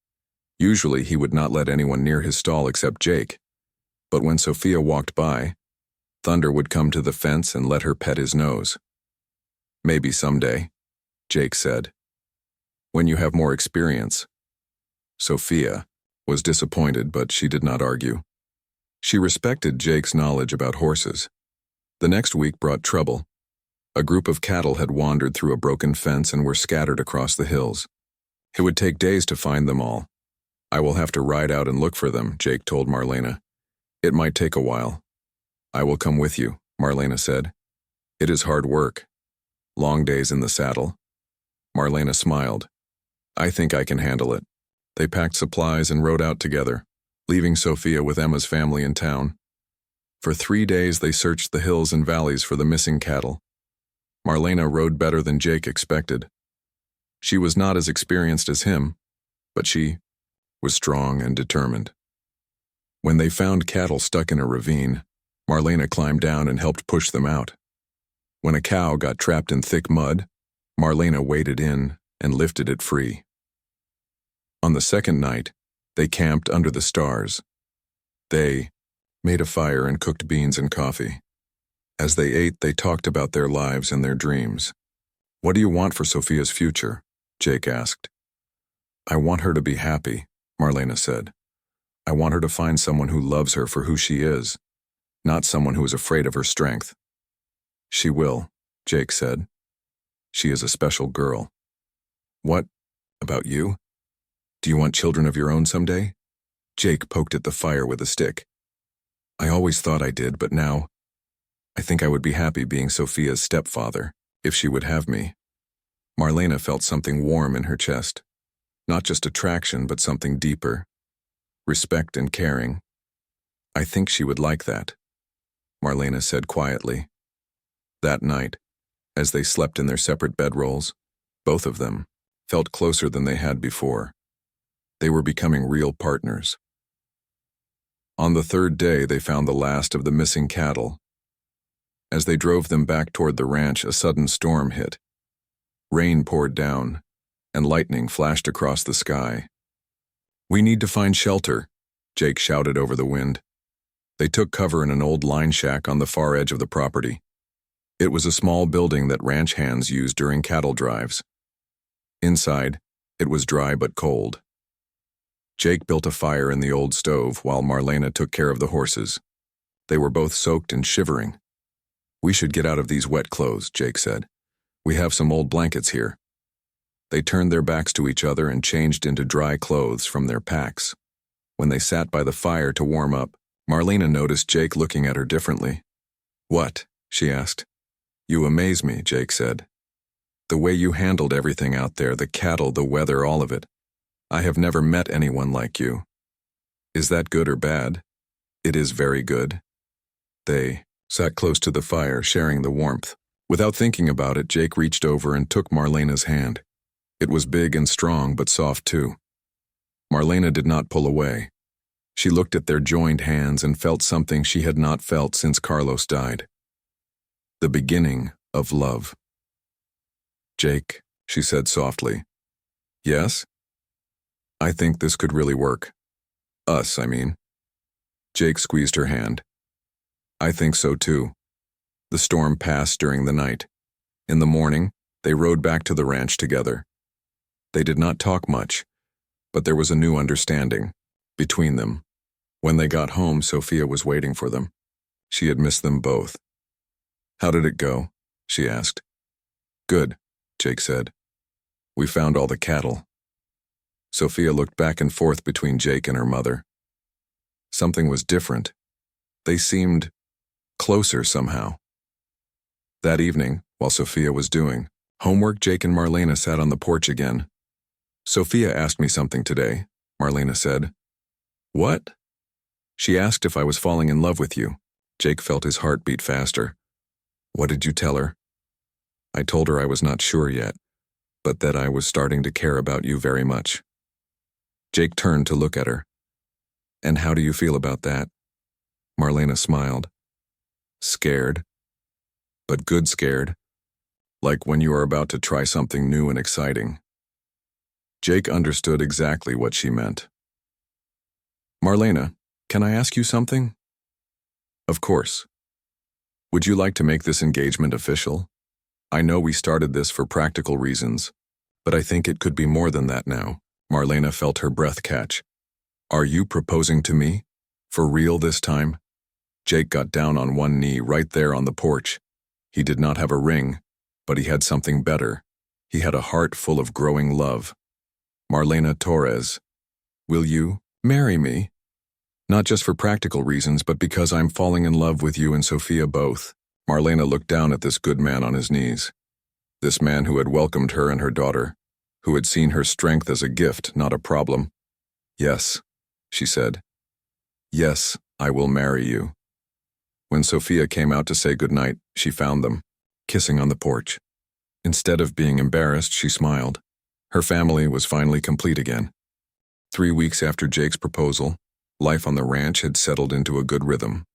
Usually he would not let anyone near his stall except Jake. But when Sophia walked by, Thunder would come to the fence and let her pet his nose. "Maybe someday," Jake said. "When you have more experience." Sophia was disappointed, but she did not argue. She respected Jake's knowledge about horses. The next week brought trouble. A group of cattle had wandered through a broken fence and were scattered across the hills. It would take days to find them all. I will have to ride out and look for them, Jake told Marlena. It might take a while. I will come with you, Marlena said. It is hard work. Long days in the saddle. Marlena smiled. I think I can handle it. They packed supplies and rode out together, leaving Sophia with Emma's family in town. For 3 days they searched the hills and valleys for the missing cattle. Marlena rode better than Jake expected. She was not as experienced as him, but she was strong and determined. When they found cattle stuck in a ravine, Marlena climbed down and helped push them out. When a cow got trapped in thick mud, Marlena waded in and lifted it free. On the second night, they camped under the stars. They made a fire and cooked beans and coffee. As they ate, they talked about their lives and their dreams. What do you want for Sophia's future? Jake asked. I want her to be happy, Marlena said. I want her to find someone who loves her for who she is, not someone who is afraid of her strength. She will, Jake said. She is a special girl. What about you? Do you want children of your own someday? Jake poked at the fire with a stick. I always thought I did, but now I think I would be happy being Sophia's stepfather, if she would have me. Marlena felt something warm in her chest. Not just attraction, but something deeper. Respect and caring. I think she would like that, Marlena said quietly. That night, as they slept in their separate bedrolls, both of them felt closer than they had before. They were becoming real partners. On the third day, they found the last of the missing cattle. As they drove them back toward the ranch, a sudden storm hit. Rain poured down, and lightning flashed across the sky. We need to find shelter, Jake shouted over the wind. They took cover in an old line shack on the far edge of the property. It was a small building that ranch hands used during cattle drives. Inside, it was dry but cold. Jake built a fire in the old stove while Marlena took care of the horses. They were both soaked and shivering. We should get out of these wet clothes, Jake said. We have some old blankets here. They turned their backs to each other and changed into dry clothes from their packs. When they sat by the fire to warm up, Marlena noticed Jake looking at her differently. What? She asked. You amaze me, Jake said. The way you handled everything out there, the cattle, the weather, all of it. I have never met anyone like you. Is that good or bad? It is very good. They sat close to the fire, sharing the warmth. Without thinking about it, Jake reached over and took Marlena's hand. It was big and strong, but soft too. Marlena did not pull away. She looked at their joined hands and felt something she had not felt since Carlos died. The beginning of love. Jake, she said softly. Yes? I think this could really work. Us, I mean. Jake squeezed her hand. I think so too. The storm passed during the night. In the morning, they rode back to the ranch together. They did not talk much, but there was a new understanding between them. When they got home, Sophia was waiting for them. She had missed them both. How did it go? She asked. Good, Jake said. We found all the cattle. Sophia looked back and forth between Jake and her mother. Something was different. They seemed closer somehow. That evening, while Sophia was doing homework, Jake and Marlena sat on the porch again. Sophia asked me something today, Marlena said. What? She asked if I was falling in love with you. Jake felt his heart beat faster. What did you tell her? I told her I was not sure yet, but that I was starting to care about you very much. Jake turned to look at her. And how do you feel about that? Marlena smiled. Scared. But good scared. Like when you are about to try something new and exciting. Jake understood exactly what she meant. Marlena, can I ask you something? Of course. Would you like to make this engagement official? I know we started this for practical reasons, but I think it could be more than that now, Marlena felt her breath catch. Are you proposing to me? For real this time? Jake got down on one knee right there on the porch. He did not have a ring, but he had something better. He had a heart full of growing love. Marlena Torres, will you marry me? Not just for practical reasons, but because I'm falling in love with you and Sophia both. Marlena looked down at this good man on his knees. This man who had welcomed her and her daughter, who had seen her strength as a gift, not a problem. Yes, she said. Yes, I will marry you. When Sophia came out to say goodnight, she found them, kissing on the porch. Instead of being embarrassed, she smiled. Her family was finally complete again. 3 weeks after Jake's proposal, life on the ranch had settled into a good rhythm.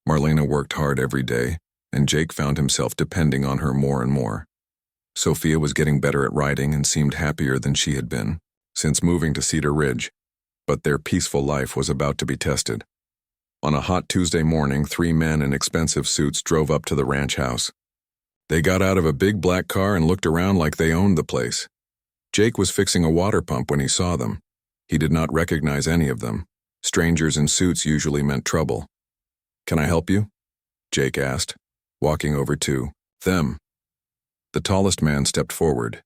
Marlena worked hard every day, and Jake found himself depending on her more and more. Sophia was getting better at riding and seemed happier than she had been since moving to Cedar Ridge, but their peaceful life was about to be tested. On a hot Tuesday morning, 3 men in expensive suits drove up to the ranch house. They got out of a big black car and looked around like they owned the place. Jake was fixing a water pump when he saw them. He did not recognize any of them. Strangers in suits usually meant trouble. Can I help you? Jake asked, walking over to them. The tallest man stepped forward.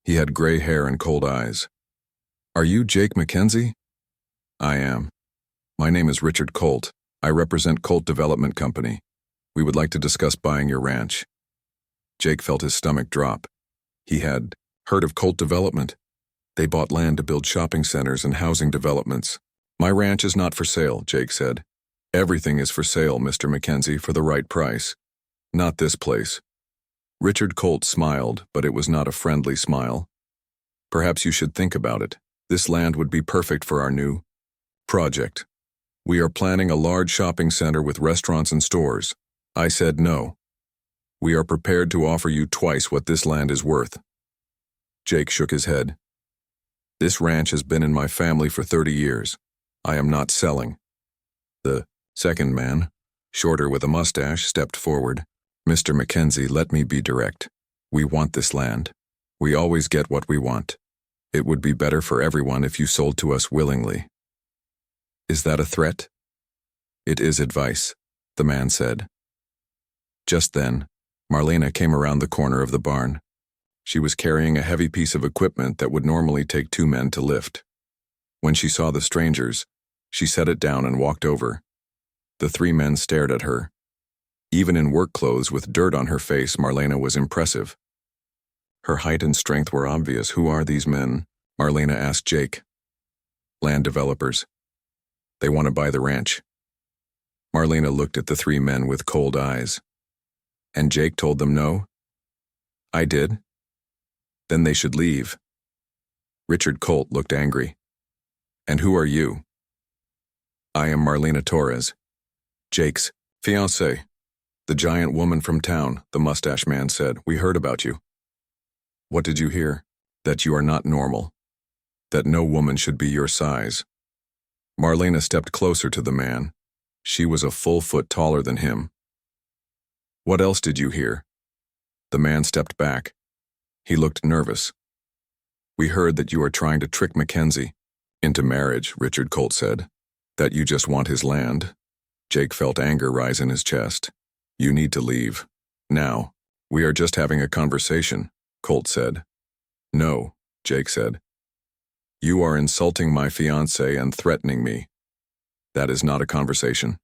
He had gray hair and cold eyes. Are you Jake McKenzie? I am. My name is Richard Colt. I represent Colt Development Company. We would like to discuss buying your ranch. Jake felt his stomach drop. He had heard of Colt Development. They bought land to build shopping centers and housing developments. My ranch is not for sale, Jake said. Everything is for sale, Mr. McKenzie, for the right price. Not this place. Richard Colt smiled, but it was not a friendly smile. Perhaps you should think about it. This land would be perfect for our new project. We are planning a large shopping center with restaurants and stores. I said no. We are prepared to offer you twice what this land is worth. Jake shook his head. This ranch has been in my family for 30 years. I am not selling. The second man, shorter with a mustache, stepped forward. Mr. McKenzie, let me be direct. We want this land. We always get what we want. It would be better for everyone if you sold to us willingly. Is that a threat? It is advice, the man said. Just then, Marlena came around the corner of the barn. She was carrying a heavy piece of equipment that would normally take 2 men to lift. When she saw the strangers, she set it down and walked over. The 3 men stared at her. Even in work clothes with dirt on her face, Marlena was impressive. Her height and strength were obvious. Who are these men? Marlena asked Jake. Land developers. They want to buy the ranch. Marlena looked at the 3 men with cold eyes. And Jake told them no? I did. Then they should leave. Richard Colt looked angry. And who are you? I am Marlena Torres, Jake's fiancée. The giant woman from town, the mustache man said. We heard about you. What did you hear? That you are not normal. That no woman should be your size. Marlena stepped closer to the man. She was a full foot taller than him. What else did you hear? The man stepped back. He looked nervous. We heard that you are trying to trick McKenzie into marriage, Richard Colt said. That you just want his land. Jake felt anger rise in his chest. You need to leave. Now. We are just having a conversation, Colt said. No, Jake said. You are insulting my fiancé and threatening me. That is not a conversation.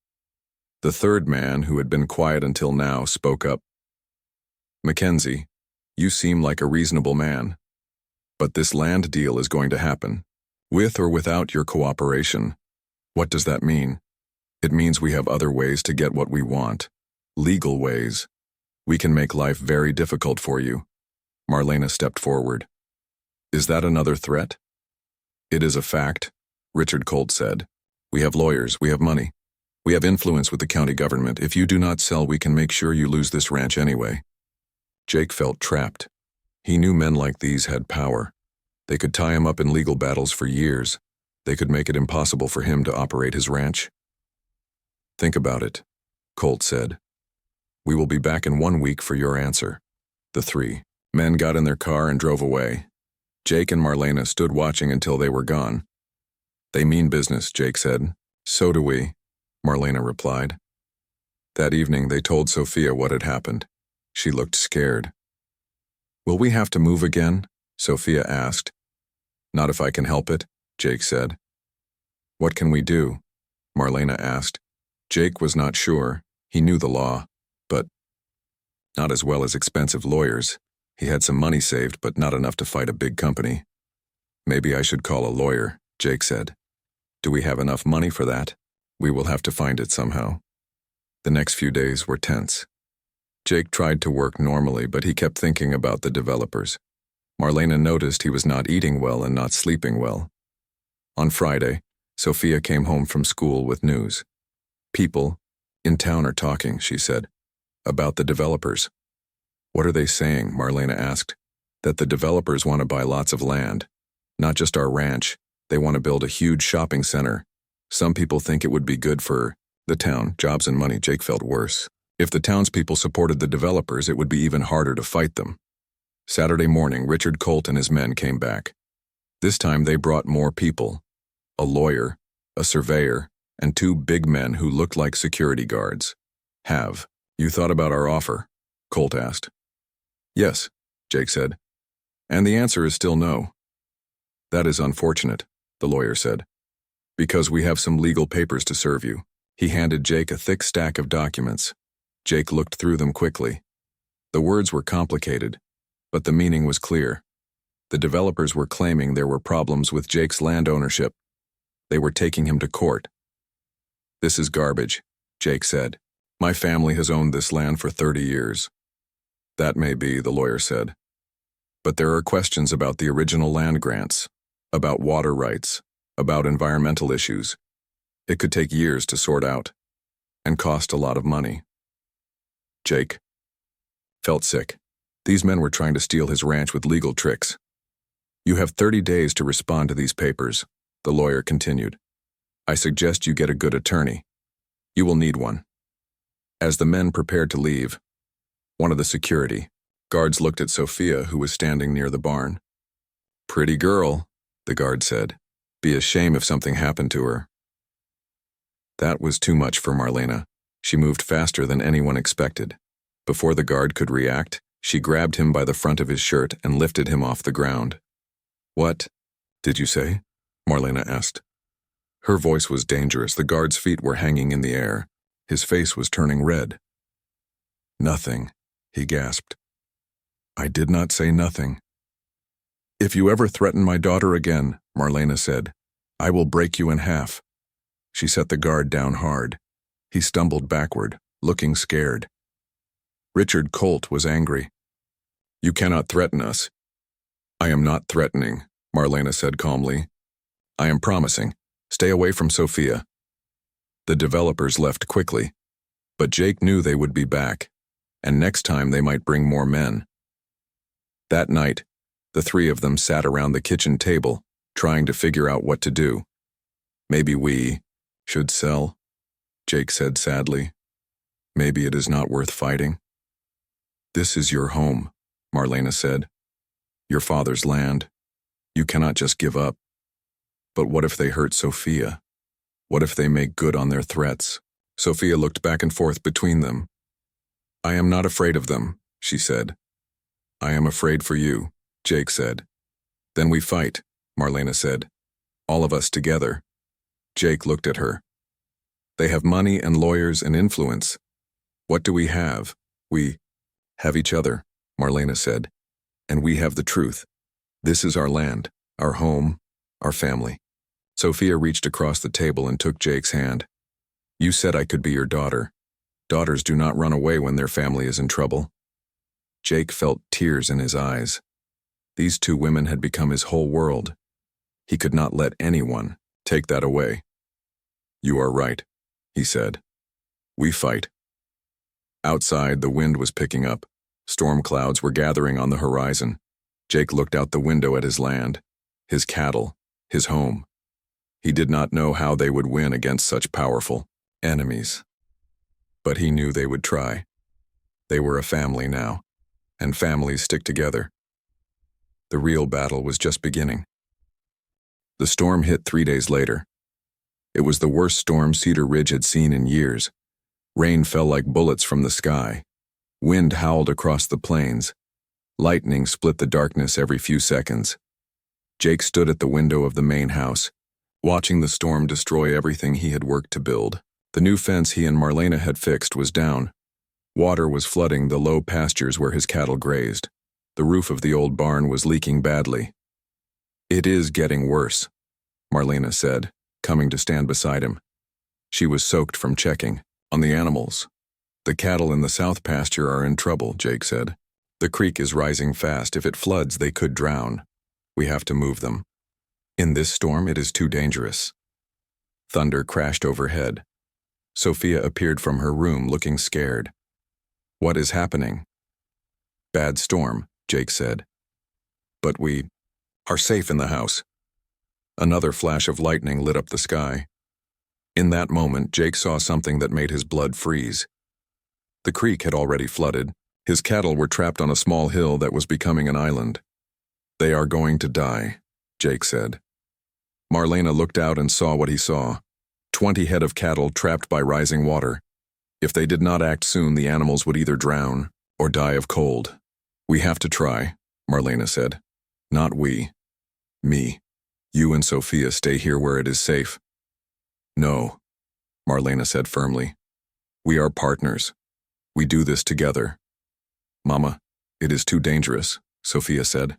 The third man, who had been quiet until now, spoke up. McKenzie, you seem like a reasonable man. But this land deal is going to happen, with or without your cooperation. What does that mean? It means we have other ways to get what we want. Legal ways. We can make life very difficult for you. Marlena stepped forward. Is that another threat? It is a fact, Richard Colt said. We have lawyers, we have money. We have influence with the county government. If you do not sell, we can make sure you lose this ranch anyway. Jake felt trapped. He knew men like these had power. They could tie him up in legal battles for years. They could make it impossible for him to operate his ranch. Think about it, Colt said. We will be back in 1 week for your answer. The 3 men got in their car and drove away. Jake and Marlena stood watching until they were gone. They mean business, Jake said. So do we, Marlena replied. That evening they told Sophia what had happened. She looked scared. Will we have to move again? Sophia asked. Not if I can help it, Jake said. What can we do? Marlena asked. Jake was not sure. He knew the law, but not as well as expensive lawyers. He had some money saved, but not enough to fight a big company. Maybe I should call a lawyer, Jake said. Do we have enough money for that? We will have to find it somehow. The next few days were tense. Jake tried to work normally, but he kept thinking about the developers. Marlena noticed he was not eating well and not sleeping well. On Friday, Sophia came home from school with news. People in town are talking, she said, about the developers. What are they saying? Marlena asked. That the developers want to buy lots of land. Not just our ranch. They want to build a huge shopping center. Some people think it would be good for the town, jobs and money. Jake felt worse. If the townspeople supported the developers, it would be even harder to fight them. Saturday morning, Richard Colt and his men came back. This time they brought more people. A lawyer, a surveyor, and 2 big men who looked like security guards. Have you thought about our offer? Colt asked. Yes, Jake said. And the answer is still no. That is unfortunate, the lawyer said. Because we have some legal papers to serve you. He handed Jake a thick stack of documents. Jake looked through them quickly. The words were complicated, but the meaning was clear. The developers were claiming there were problems with Jake's land ownership. They were taking him to court. This is garbage, Jake said. My family has owned this land for 30 years. That may be, the lawyer said. But there are questions about the original land grants, about water rights, about environmental issues. It could take years to sort out, and cost a lot of money. Jake felt sick. These men were trying to steal his ranch with legal tricks. You have 30 days to respond to these papers, the lawyer continued. I suggest you get a good attorney. You will need one. As the men prepared to leave, one of the security guards looked at Sophia, who was standing near the barn. Pretty girl, the guard said. Be a shame if something happened to her. That was too much for Marlena. She moved faster than anyone expected. Before the guard could react, she grabbed him by the front of his shirt and lifted him off the ground. What did you say? Marlena asked. Her voice was dangerous. The guard's feet were hanging in the air. His face was turning red. Nothing, he gasped. I did not say nothing. If you ever threaten my daughter again, Marlena said, I will break you in half. She set the guard down hard. He stumbled backward, looking scared. Richard Colt was angry. You cannot threaten us. I am not threatening, Marlena said calmly. I am promising. Stay away from Sophia. The developers left quickly, but Jake knew they would be back, and next time they might bring more men. That night, the 3 of them sat around the kitchen table, trying to figure out what to do. Maybe we should sell, Jake said sadly. Maybe it is not worth fighting. This is your home, Marlena said. Your father's land. You cannot just give up. But what if they hurt Sophia? What if they make good on their threats? Sophia looked back and forth between them. I am not afraid of them, she said. I am afraid for you, Jake said. Then we fight, Marlena said. All of us together. Jake looked at her. They have money and lawyers and influence. What do we have? We have each other, Marlena said. And we have the truth. This is our land, our home, our family. Sophia reached across the table and took Jake's hand. You said I could be your daughter. Daughters do not run away when their family is in trouble. Jake felt tears in his eyes. These 2 women had become his whole world. He could not let anyone take that away. You are right, he said. We fight. Outside, the wind was picking up. Storm clouds were gathering on the horizon. Jake looked out the window at his land, his cattle, his home. He did not know how they would win against such powerful enemies. But he knew they would try. They were a family now, and families stick together. The real battle was just beginning. The storm hit 3 days later. It was the worst storm Cedar Ridge had seen in years. Rain fell like bullets from the sky. Wind howled across the plains. Lightning split the darkness every few seconds. Jake stood at the window of the main house, watching the storm destroy everything he had worked to build. The new fence he and Marlena had fixed was down. Water was flooding the low pastures where his cattle grazed. The roof of the old barn was leaking badly. "It is getting worse," Marlena said, coming to stand beside him. She was soaked from checking on the animals. "The cattle in the south pasture are in trouble," Jake said. "The creek is rising fast. If it floods, they could drown. We have to move them. In this storm, it is too dangerous." Thunder crashed overhead. Sophia appeared from her room looking scared. "What is happening?" "Bad storm," Jake said. "But we are safe in the house." Another flash of lightning lit up the sky. In that moment, Jake saw something that made his blood freeze. The creek had already flooded. His cattle were trapped on a small hill that was becoming an island. "They are going to die," Jake said. Marlena looked out and saw what he saw. 20 head of cattle trapped by rising water. If they did not act soon, the animals would either drown or die of cold. "We have to try," Marlena said. "Not we. Me. You and Sophia stay here where it is safe." "No," Marlena said firmly. "We are partners. We do this together." "Mama, it is too dangerous," Sophia said.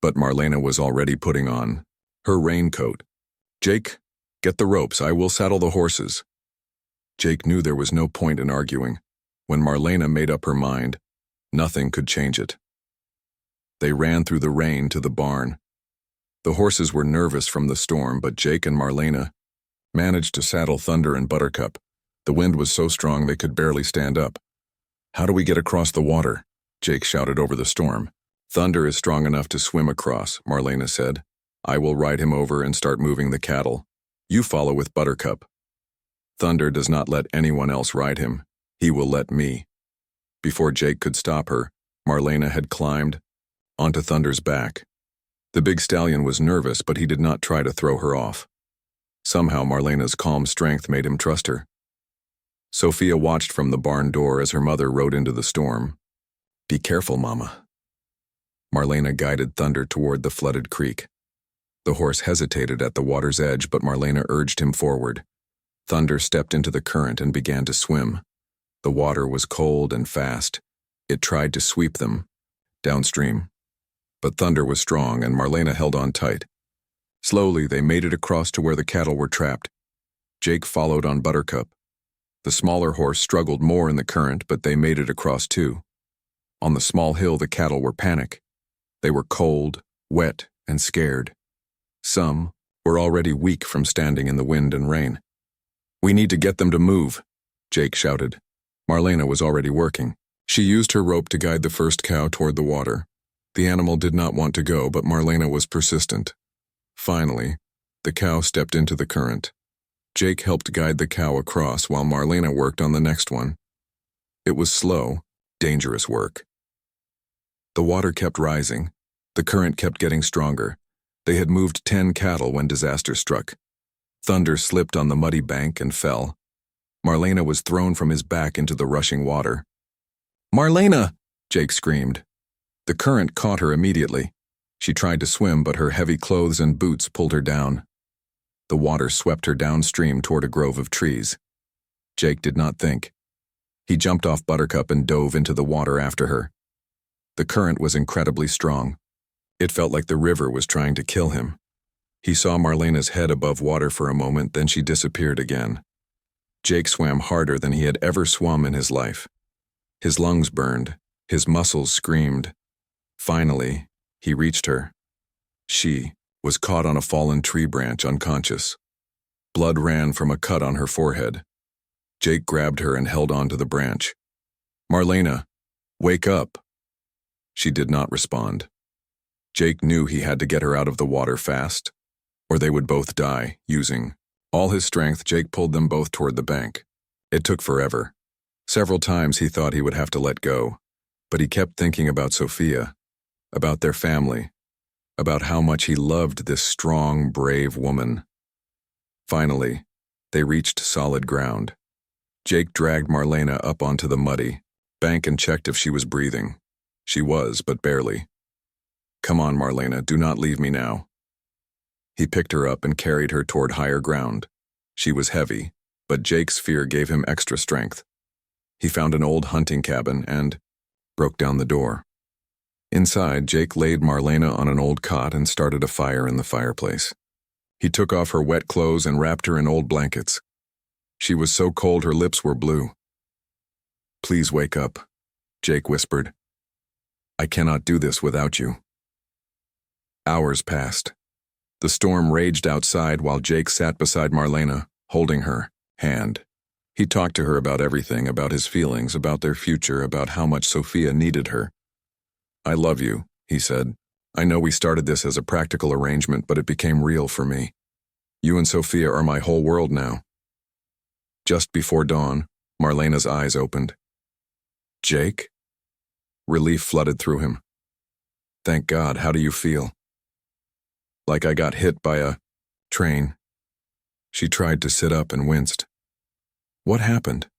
But Marlena was already putting on her raincoat. "Jake, get the ropes. I will saddle the horses." Jake knew there was no point in arguing. When Marlena made up her mind, nothing could change it. They ran through the rain to the barn. The horses were nervous from the storm, but Jake and Marlena managed to saddle Thunder and Buttercup. The wind was so strong they could barely stand up. "How do we get across the water?" Jake shouted over the storm. "Thunder is strong enough to swim across," Marlena said. "I will ride him over and start moving the cattle. You follow with Buttercup. Thunder does not let anyone else ride him. He will let me." Before Jake could stop her, Marlena had climbed onto Thunder's back. The big stallion was nervous, but he did not try to throw her off. Somehow Marlena's calm strength made him trust her. Sophia watched from the barn door as her mother rode into the storm. "Be careful, Mama." Marlena guided Thunder toward the flooded creek. The horse hesitated at the water's edge, but Marlena urged him forward. Thunder stepped into the current and began to swim. The water was cold and fast. It tried to sweep them downstream. But Thunder was strong, and Marlena held on tight. Slowly, they made it across to where the cattle were trapped. Jake followed on Buttercup. The smaller horse struggled more in the current, but they made it across too. On the small hill, the cattle were panic. They were cold, wet, and scared. Some were already weak from standing in the wind and rain. "We need to get them to move," Jake shouted. Marlena was already working. She used her rope to guide the first cow toward the water. The animal did not want to go, but Marlena was persistent. Finally, the cow stepped into the current. Jake helped guide the cow across while Marlena worked on the next one. It was slow, dangerous work. The water kept rising. The current kept getting stronger. They had moved 10 cattle when disaster struck. Thunder slipped on the muddy bank and fell. Marlena was thrown from his back into the rushing water. "Marlena!" Jake screamed. The current caught her immediately. She tried to swim, but her heavy clothes and boots pulled her down. The water swept her downstream toward a grove of trees. Jake did not think. He jumped off Buttercup and dove into the water after her. The current was incredibly strong. It felt like the river was trying to kill him. He saw Marlena's head above water for a moment, then she disappeared again. Jake swam harder than he had ever swum in his life. His lungs burned. His muscles screamed. Finally, he reached her. She was caught on a fallen tree branch, unconscious. Blood ran from a cut on her forehead. Jake grabbed her and held on to the branch. "Marlena, wake up." She did not respond. Jake knew he had to get her out of the water fast, or they would both die. Using all his strength, Jake pulled them both toward the bank. It took forever. Several times he thought he would have to let go, but he kept thinking about Sophia, about their family, about how much he loved this strong, brave woman. Finally, they reached solid ground. Jake dragged Marlena up onto the muddy bank and checked if she was breathing. She was, but barely. "Come on, Marlena, do not leave me now." He picked her up and carried her toward higher ground. She was heavy, but Jake's fear gave him extra strength. He found an old hunting cabin and broke down the door. Inside, Jake laid Marlena on an old cot and started a fire in the fireplace. He took off her wet clothes and wrapped her in old blankets. She was so cold her lips were blue. "Please wake up," Jake whispered. "I cannot do this without you." Hours passed. The storm raged outside while Jake sat beside Marlena, holding her hand. He talked to her about everything, about his feelings, about their future, about how much Sophia needed her. "I love you," he said. "I know we started this as a practical arrangement, but it became real for me. You and Sophia are my whole world now." Just before dawn, Marlena's eyes opened. "Jake?" Relief flooded through him. "Thank God, how do you feel?" "Like I got hit by a train." She tried to sit up and winced. "What happened?"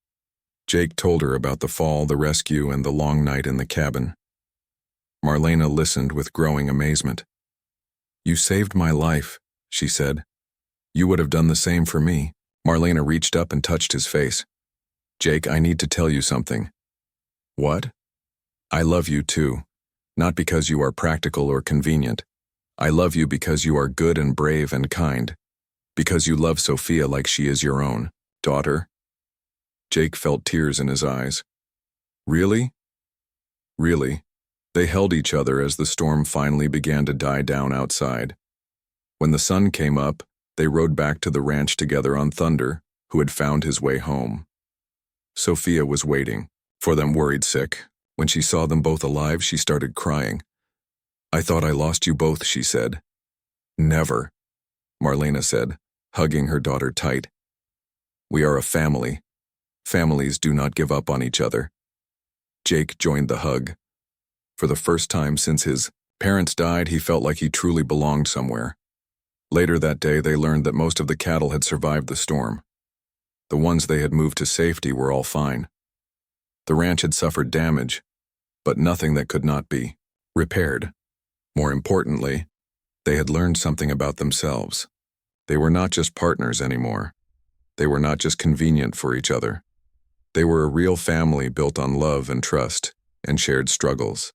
Jake told her about the fall, the rescue, and the long night in the cabin. Marlena listened with growing amazement. "You saved my life," she said. "You would have done the same for me." Marlena reached up and touched his face. "Jake, I need to tell you something." "What?" "I love you too. Not because you are practical or convenient. I love you because you are good and brave and kind. Because you love Sophia like she is your own daughter." Jake felt tears in his eyes. "Really?" "Really." They held each other as the storm finally began to die down outside. When the sun came up, they rode back to the ranch together on Thunder, who had found his way home. Sophia was waiting for them, worried sick. When she saw them both alive, she started crying. "I thought I lost you both," she said. "Never," Marlena said, hugging her daughter tight. "We are a family. Families do not give up on each other." Jake joined the hug. For the first time since his parents died, he felt like he truly belonged somewhere. Later that day, they learned that most of the cattle had survived the storm. The ones they had moved to safety were all fine. The ranch had suffered damage, but nothing that could not be repaired. More importantly, they had learned something about themselves. They were not just partners anymore. They were not just convenient for each other. They were a real family built on love and trust and shared struggles.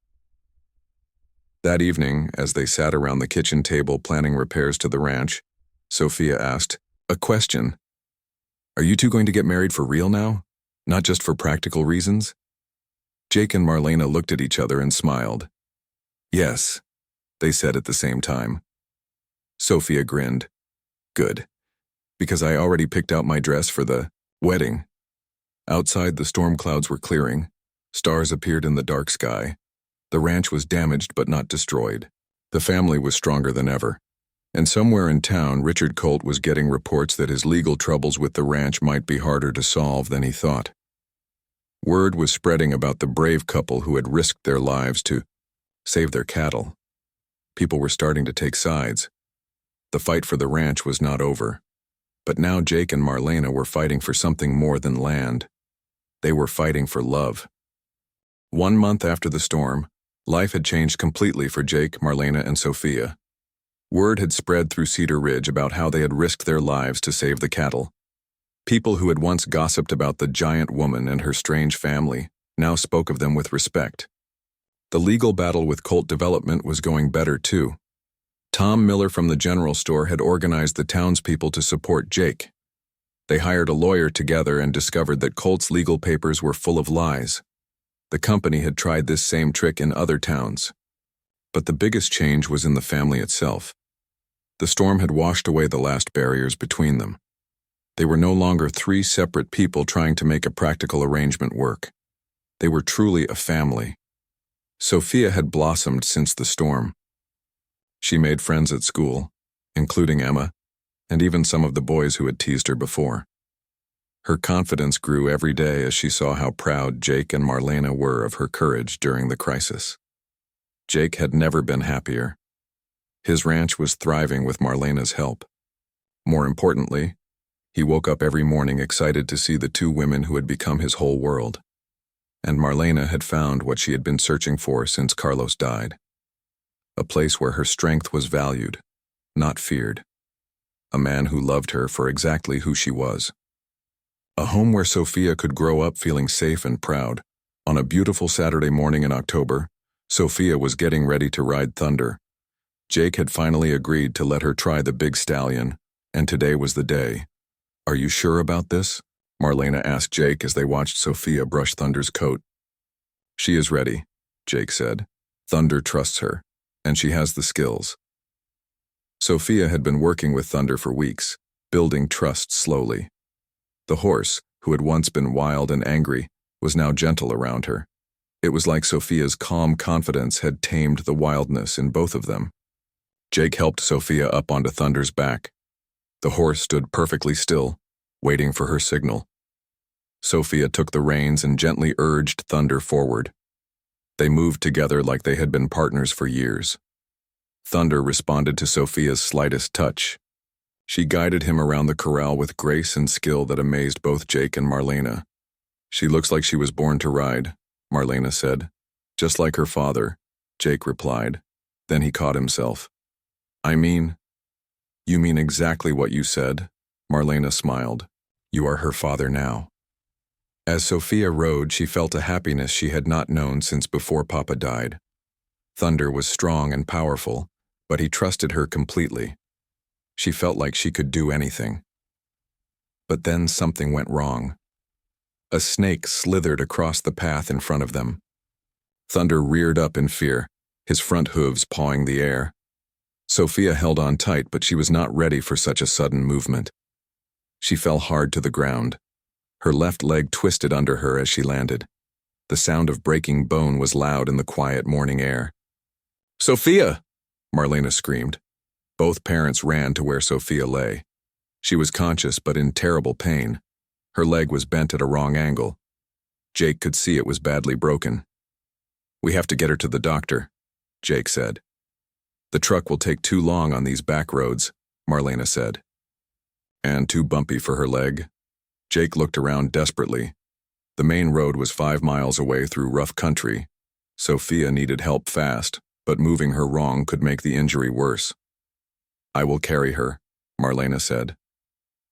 That evening, as they sat around the kitchen table planning repairs to the ranch, Sophia asked, "A question. Are you two going to get married for real now? Not just for practical reasons?" Jake and Marlena looked at each other and smiled. "Yes," they said at the same time. Sophia grinned. "Good. Because I already picked out my dress for the wedding." Outside, the storm clouds were clearing. Stars appeared in the dark sky. The ranch was damaged but not destroyed. The family was stronger than ever. And somewhere in town, Richard Colt was getting reports that his legal troubles with the ranch might be harder to solve than he thought. Word was spreading about the brave couple who had risked their lives to save their cattle. People were starting to take sides. The fight for the ranch was not over. But now Jake and Marlena were fighting for something more than land. They were fighting for love. 1 month after the storm, life had changed completely for Jake, Marlena, and Sophia. Word had spread through Cedar Ridge about how they had risked their lives to save the cattle. People who had once gossiped about the giant woman and her strange family now spoke of them with respect. The legal battle with Colt Development was going better too. Tom Miller from the general store had organized the townspeople to support Jake. They hired a lawyer together and discovered that Colt's legal papers were full of lies. The company had tried this same trick in other towns. But the biggest change was in the family itself. The storm had washed away the last barriers between them. They were no longer 3 separate people trying to make a practical arrangement work. They were truly a family. Sophia had blossomed since the storm. She made friends at school, including Emma, and even some of the boys who had teased her before. Her confidence grew every day as she saw how proud Jake and Marlena were of her courage during the crisis. Jake had never been happier. His ranch was thriving with Marlena's help. More importantly, he woke up every morning excited to see the two women who had become his whole world. And Marlena had found what she had been searching for since Carlos died. A place where her strength was valued, not feared. A man who loved her for exactly who she was. A home where Sophia could grow up feeling safe and proud. On a beautiful Saturday morning in October, Sophia was getting ready to ride Thunder. Jake had finally agreed to let her try the big stallion, and today was the day. "Are you sure about this?" Marlena asked Jake as they watched Sophia brush Thunder's coat. "She is ready," Jake said. "Thunder trusts her, and she has the skills." Sophia had been working with Thunder for weeks, building trust slowly. The horse, who had once been wild and angry, was now gentle around her. It was like Sophia's calm confidence had tamed the wildness in both of them. Jake helped Sophia up onto Thunder's back. The horse stood perfectly still, waiting for her signal. Sophia took the reins and gently urged Thunder forward. They moved together like they had been partners for years. Thunder responded to Sophia's slightest touch. She guided him around the corral with grace and skill that amazed both Jake and Marlena. "She looks like she was born to ride," Marlena said. "Just like her father," Jake replied. Then he caught himself. You mean exactly what you said," Marlena smiled. "You are her father now." As Sophia rode, she felt a happiness she had not known since before Papa died. Thunder was strong and powerful, but he trusted her completely. She felt like she could do anything. But then something went wrong. A snake slithered across the path in front of them. Thunder reared up in fear, his front hooves pawing the air. Sophia held on tight, but she was not ready for such a sudden movement. She fell hard to the ground. Her left leg twisted under her as she landed. The sound of breaking bone was loud in the quiet morning air. "Sophia!" Marlena screamed. Both parents ran to where Sophia lay. She was conscious but in terrible pain. Her leg was bent at a wrong angle. Jake could see it was badly broken. "We have to get her to the doctor," Jake said. "The truck will take too long on these back roads," Marlena said. "And too bumpy for her leg." Jake looked around desperately. The main road was 5 miles away through rough country. Sophia needed help fast, but moving her wrong could make the injury worse. "I will carry her," Marlena said.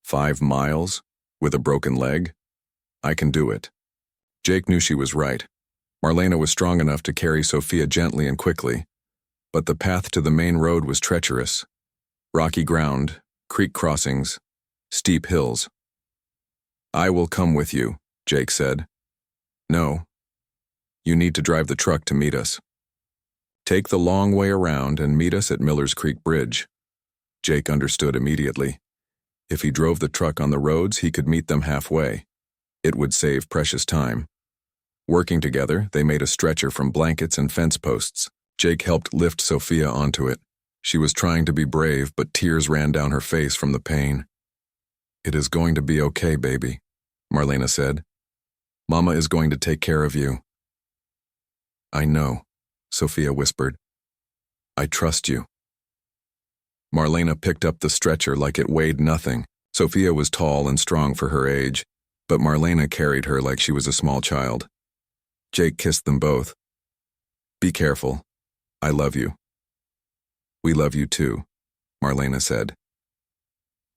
5 miles? With a broken leg? "I can do it." Jake knew she was right. Marlena was strong enough to carry Sophia gently and quickly. But the path to the main road was treacherous. Rocky ground, creek crossings, steep hills. "I will come with you," Jake said. "No. You need to drive the truck to meet us. Take the long way around and meet us at Miller's Creek Bridge." Jake understood immediately. If he drove the truck on the roads, he could meet them halfway. It would save precious time. Working together, they made a stretcher from blankets and fence posts. Jake helped lift Sophia onto it. She was trying to be brave, but tears ran down her face from the pain. "It is going to be okay, baby," Marlena said. "Mama is going to take care of you." "I know," Sophia whispered. "I trust you." Marlena picked up the stretcher like it weighed nothing. Sophia was tall and strong for her age, but Marlena carried her like she was a small child. Jake kissed them both. "Be careful. I love you." "We love you too," Marlena said.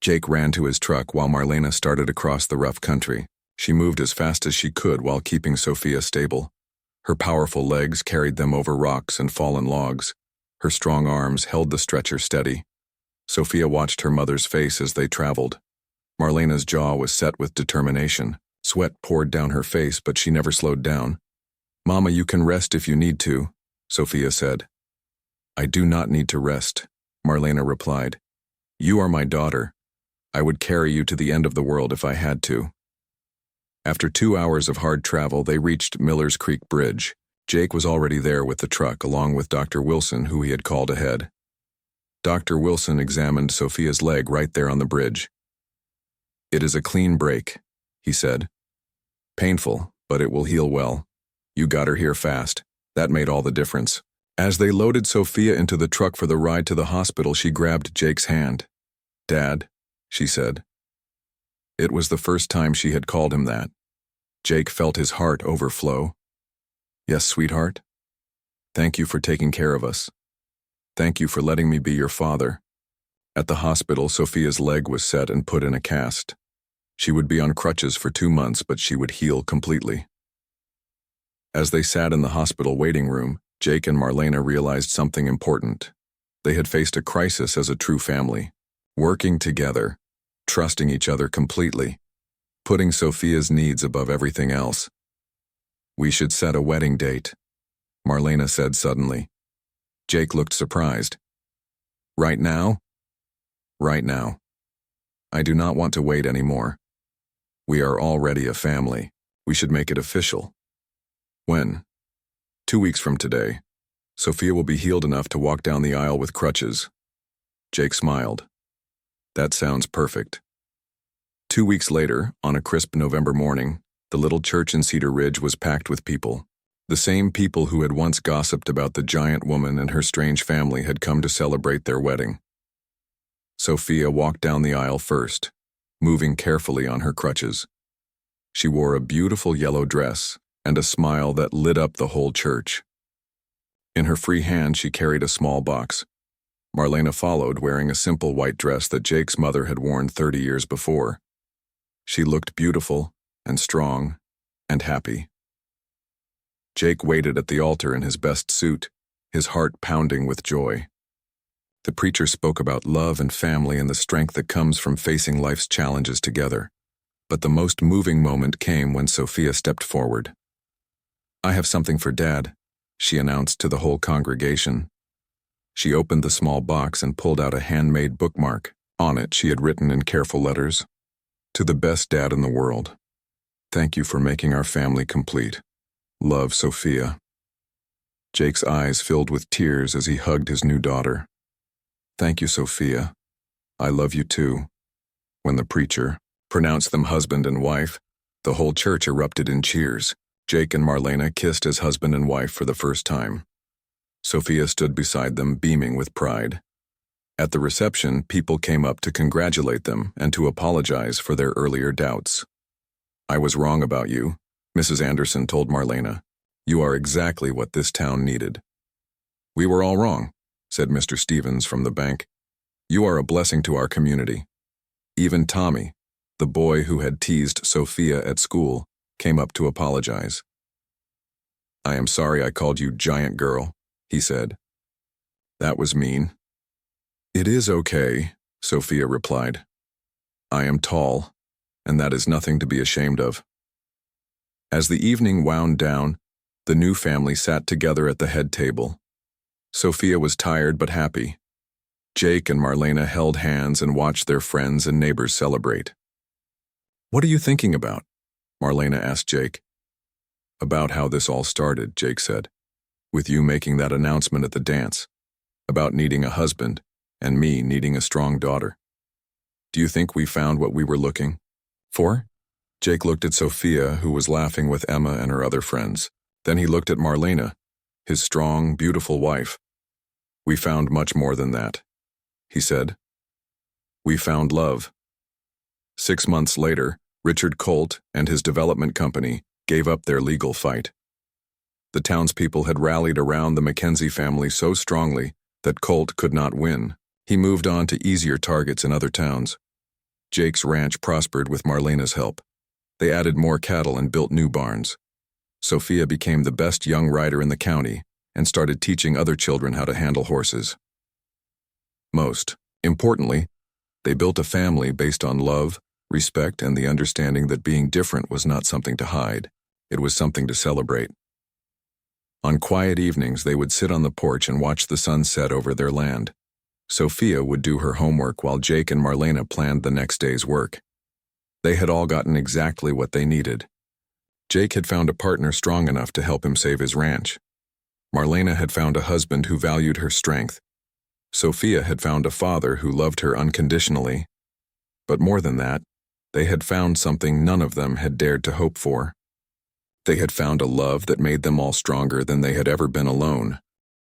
Jake ran to his truck while Marlena started across the rough country. She moved as fast as she could while keeping Sophia stable. Her powerful legs carried them over rocks and fallen logs. Her strong arms held the stretcher steady. Sophia watched her mother's face as they traveled. Marlena's jaw was set with determination. Sweat poured down her face, but she never slowed down. "Mama, you can rest if you need to," Sophia said. "I do not need to rest," Marlena replied. "You are my daughter. I would carry you to the end of the world if I had to." After 2 hours of hard travel, they reached Miller's Creek Bridge. Jake was already there with the truck, along with Dr. Wilson, who he had called ahead. Dr. Wilson examined Sophia's leg right there on the bridge. "It is a clean break," he said. "Painful, but it will heal well. You got her here fast. That made all the difference." As they loaded Sophia into the truck for the ride to the hospital, she grabbed Jake's hand. "Dad," she said. It was the first time she had called him that. Jake felt his heart overflow. "Yes, sweetheart? Thank you for taking care of us. Thank you for letting me be your father." At the hospital, Sophia's leg was set and put in a cast. She would be on crutches for 2 months, but she would heal completely. As they sat in the hospital waiting room, Jake and Marlena realized something important. They had faced a crisis as a true family, working together, trusting each other completely, putting Sophia's needs above everything else. "We should set a wedding date," Marlena said suddenly. Jake looked surprised. "Right now?" "Right now. I do not want to wait anymore. We are already a family. We should make it official." "When?" 2 weeks from today. Sophia will be healed enough to walk down the aisle with crutches." Jake smiled. "That sounds perfect." 2 weeks later, on a crisp November morning, the little church in Cedar Ridge was packed with people. The same people who had once gossiped about the giant woman and her strange family had come to celebrate their wedding. Sophia walked down the aisle first, moving carefully on her crutches. She wore a beautiful yellow dress and a smile that lit up the whole church. In her free hand, she carried a small box. Marlena followed, wearing a simple white dress that Jake's mother had worn 30 years before. She looked beautiful and strong and happy. Jake waited at the altar in his best suit, his heart pounding with joy. The preacher spoke about love and family and the strength that comes from facing life's challenges together. But the most moving moment came when Sophia stepped forward. "I have something for Dad," she announced to the whole congregation. She opened the small box and pulled out a handmade bookmark. On it, she had written in careful letters, "To the best dad in the world. Thank you for making our family complete. Love, Sophia." Jake's eyes filled with tears as he hugged his new daughter. "Thank you, Sophia. I love you too." When the preacher pronounced them husband and wife, the whole church erupted in cheers. Jake and Marlena kissed as husband and wife for the first time. Sophia stood beside them, beaming with pride. At the reception, people came up to congratulate them and to apologize for their earlier doubts. "I was wrong about you," Mrs. Anderson told Marlena. "You are exactly what this town needed." "We were all wrong," said Mr. Stevens from the bank. "You are a blessing to our community." Even Tommy, the boy who had teased Sophia at school, came up to apologize. "I am sorry I called you giant girl," he said. "That was mean." "It is okay," Sophia replied. "I am tall, and that is nothing to be ashamed of." As the evening wound down, the new family sat together at the head table. Sophia was tired but happy. Jake and Marlena held hands and watched their friends and neighbors celebrate. "What are you thinking about?" Marlena asked Jake. "About how this all started," Jake said. "With you making that announcement at the dance. About needing a husband, and me needing a strong daughter. Do you think we found what we were looking for?" Jake looked at Sophia, who was laughing with Emma and her other friends. Then he looked at Marlena, his strong, beautiful wife. "We found much more than that," he said. "We found love." 6 months later, Richard Colt and his development company gave up their legal fight. The townspeople had rallied around the Mackenzie family so strongly that Colt could not win. He moved on to easier targets in other towns. Jake's ranch prospered with Marlena's help. They added more cattle and built new barns. Sophia became the best young rider in the county and started teaching other children how to handle horses. Most importantly, they built a family based on love, respect, and the understanding that being different was not something to hide. It was something to celebrate. On quiet evenings, they would sit on the porch and watch the sun set over their land. Sophia would do her homework while Jake and Marlena planned the next day's work. They had all gotten exactly what they needed. Jake had found a partner strong enough to help him save his ranch. Marlena had found a husband who valued her strength. Sophia had found a father who loved her unconditionally. But more than that, they had found something none of them had dared to hope for. They had found a love that made them all stronger than they had ever been alone.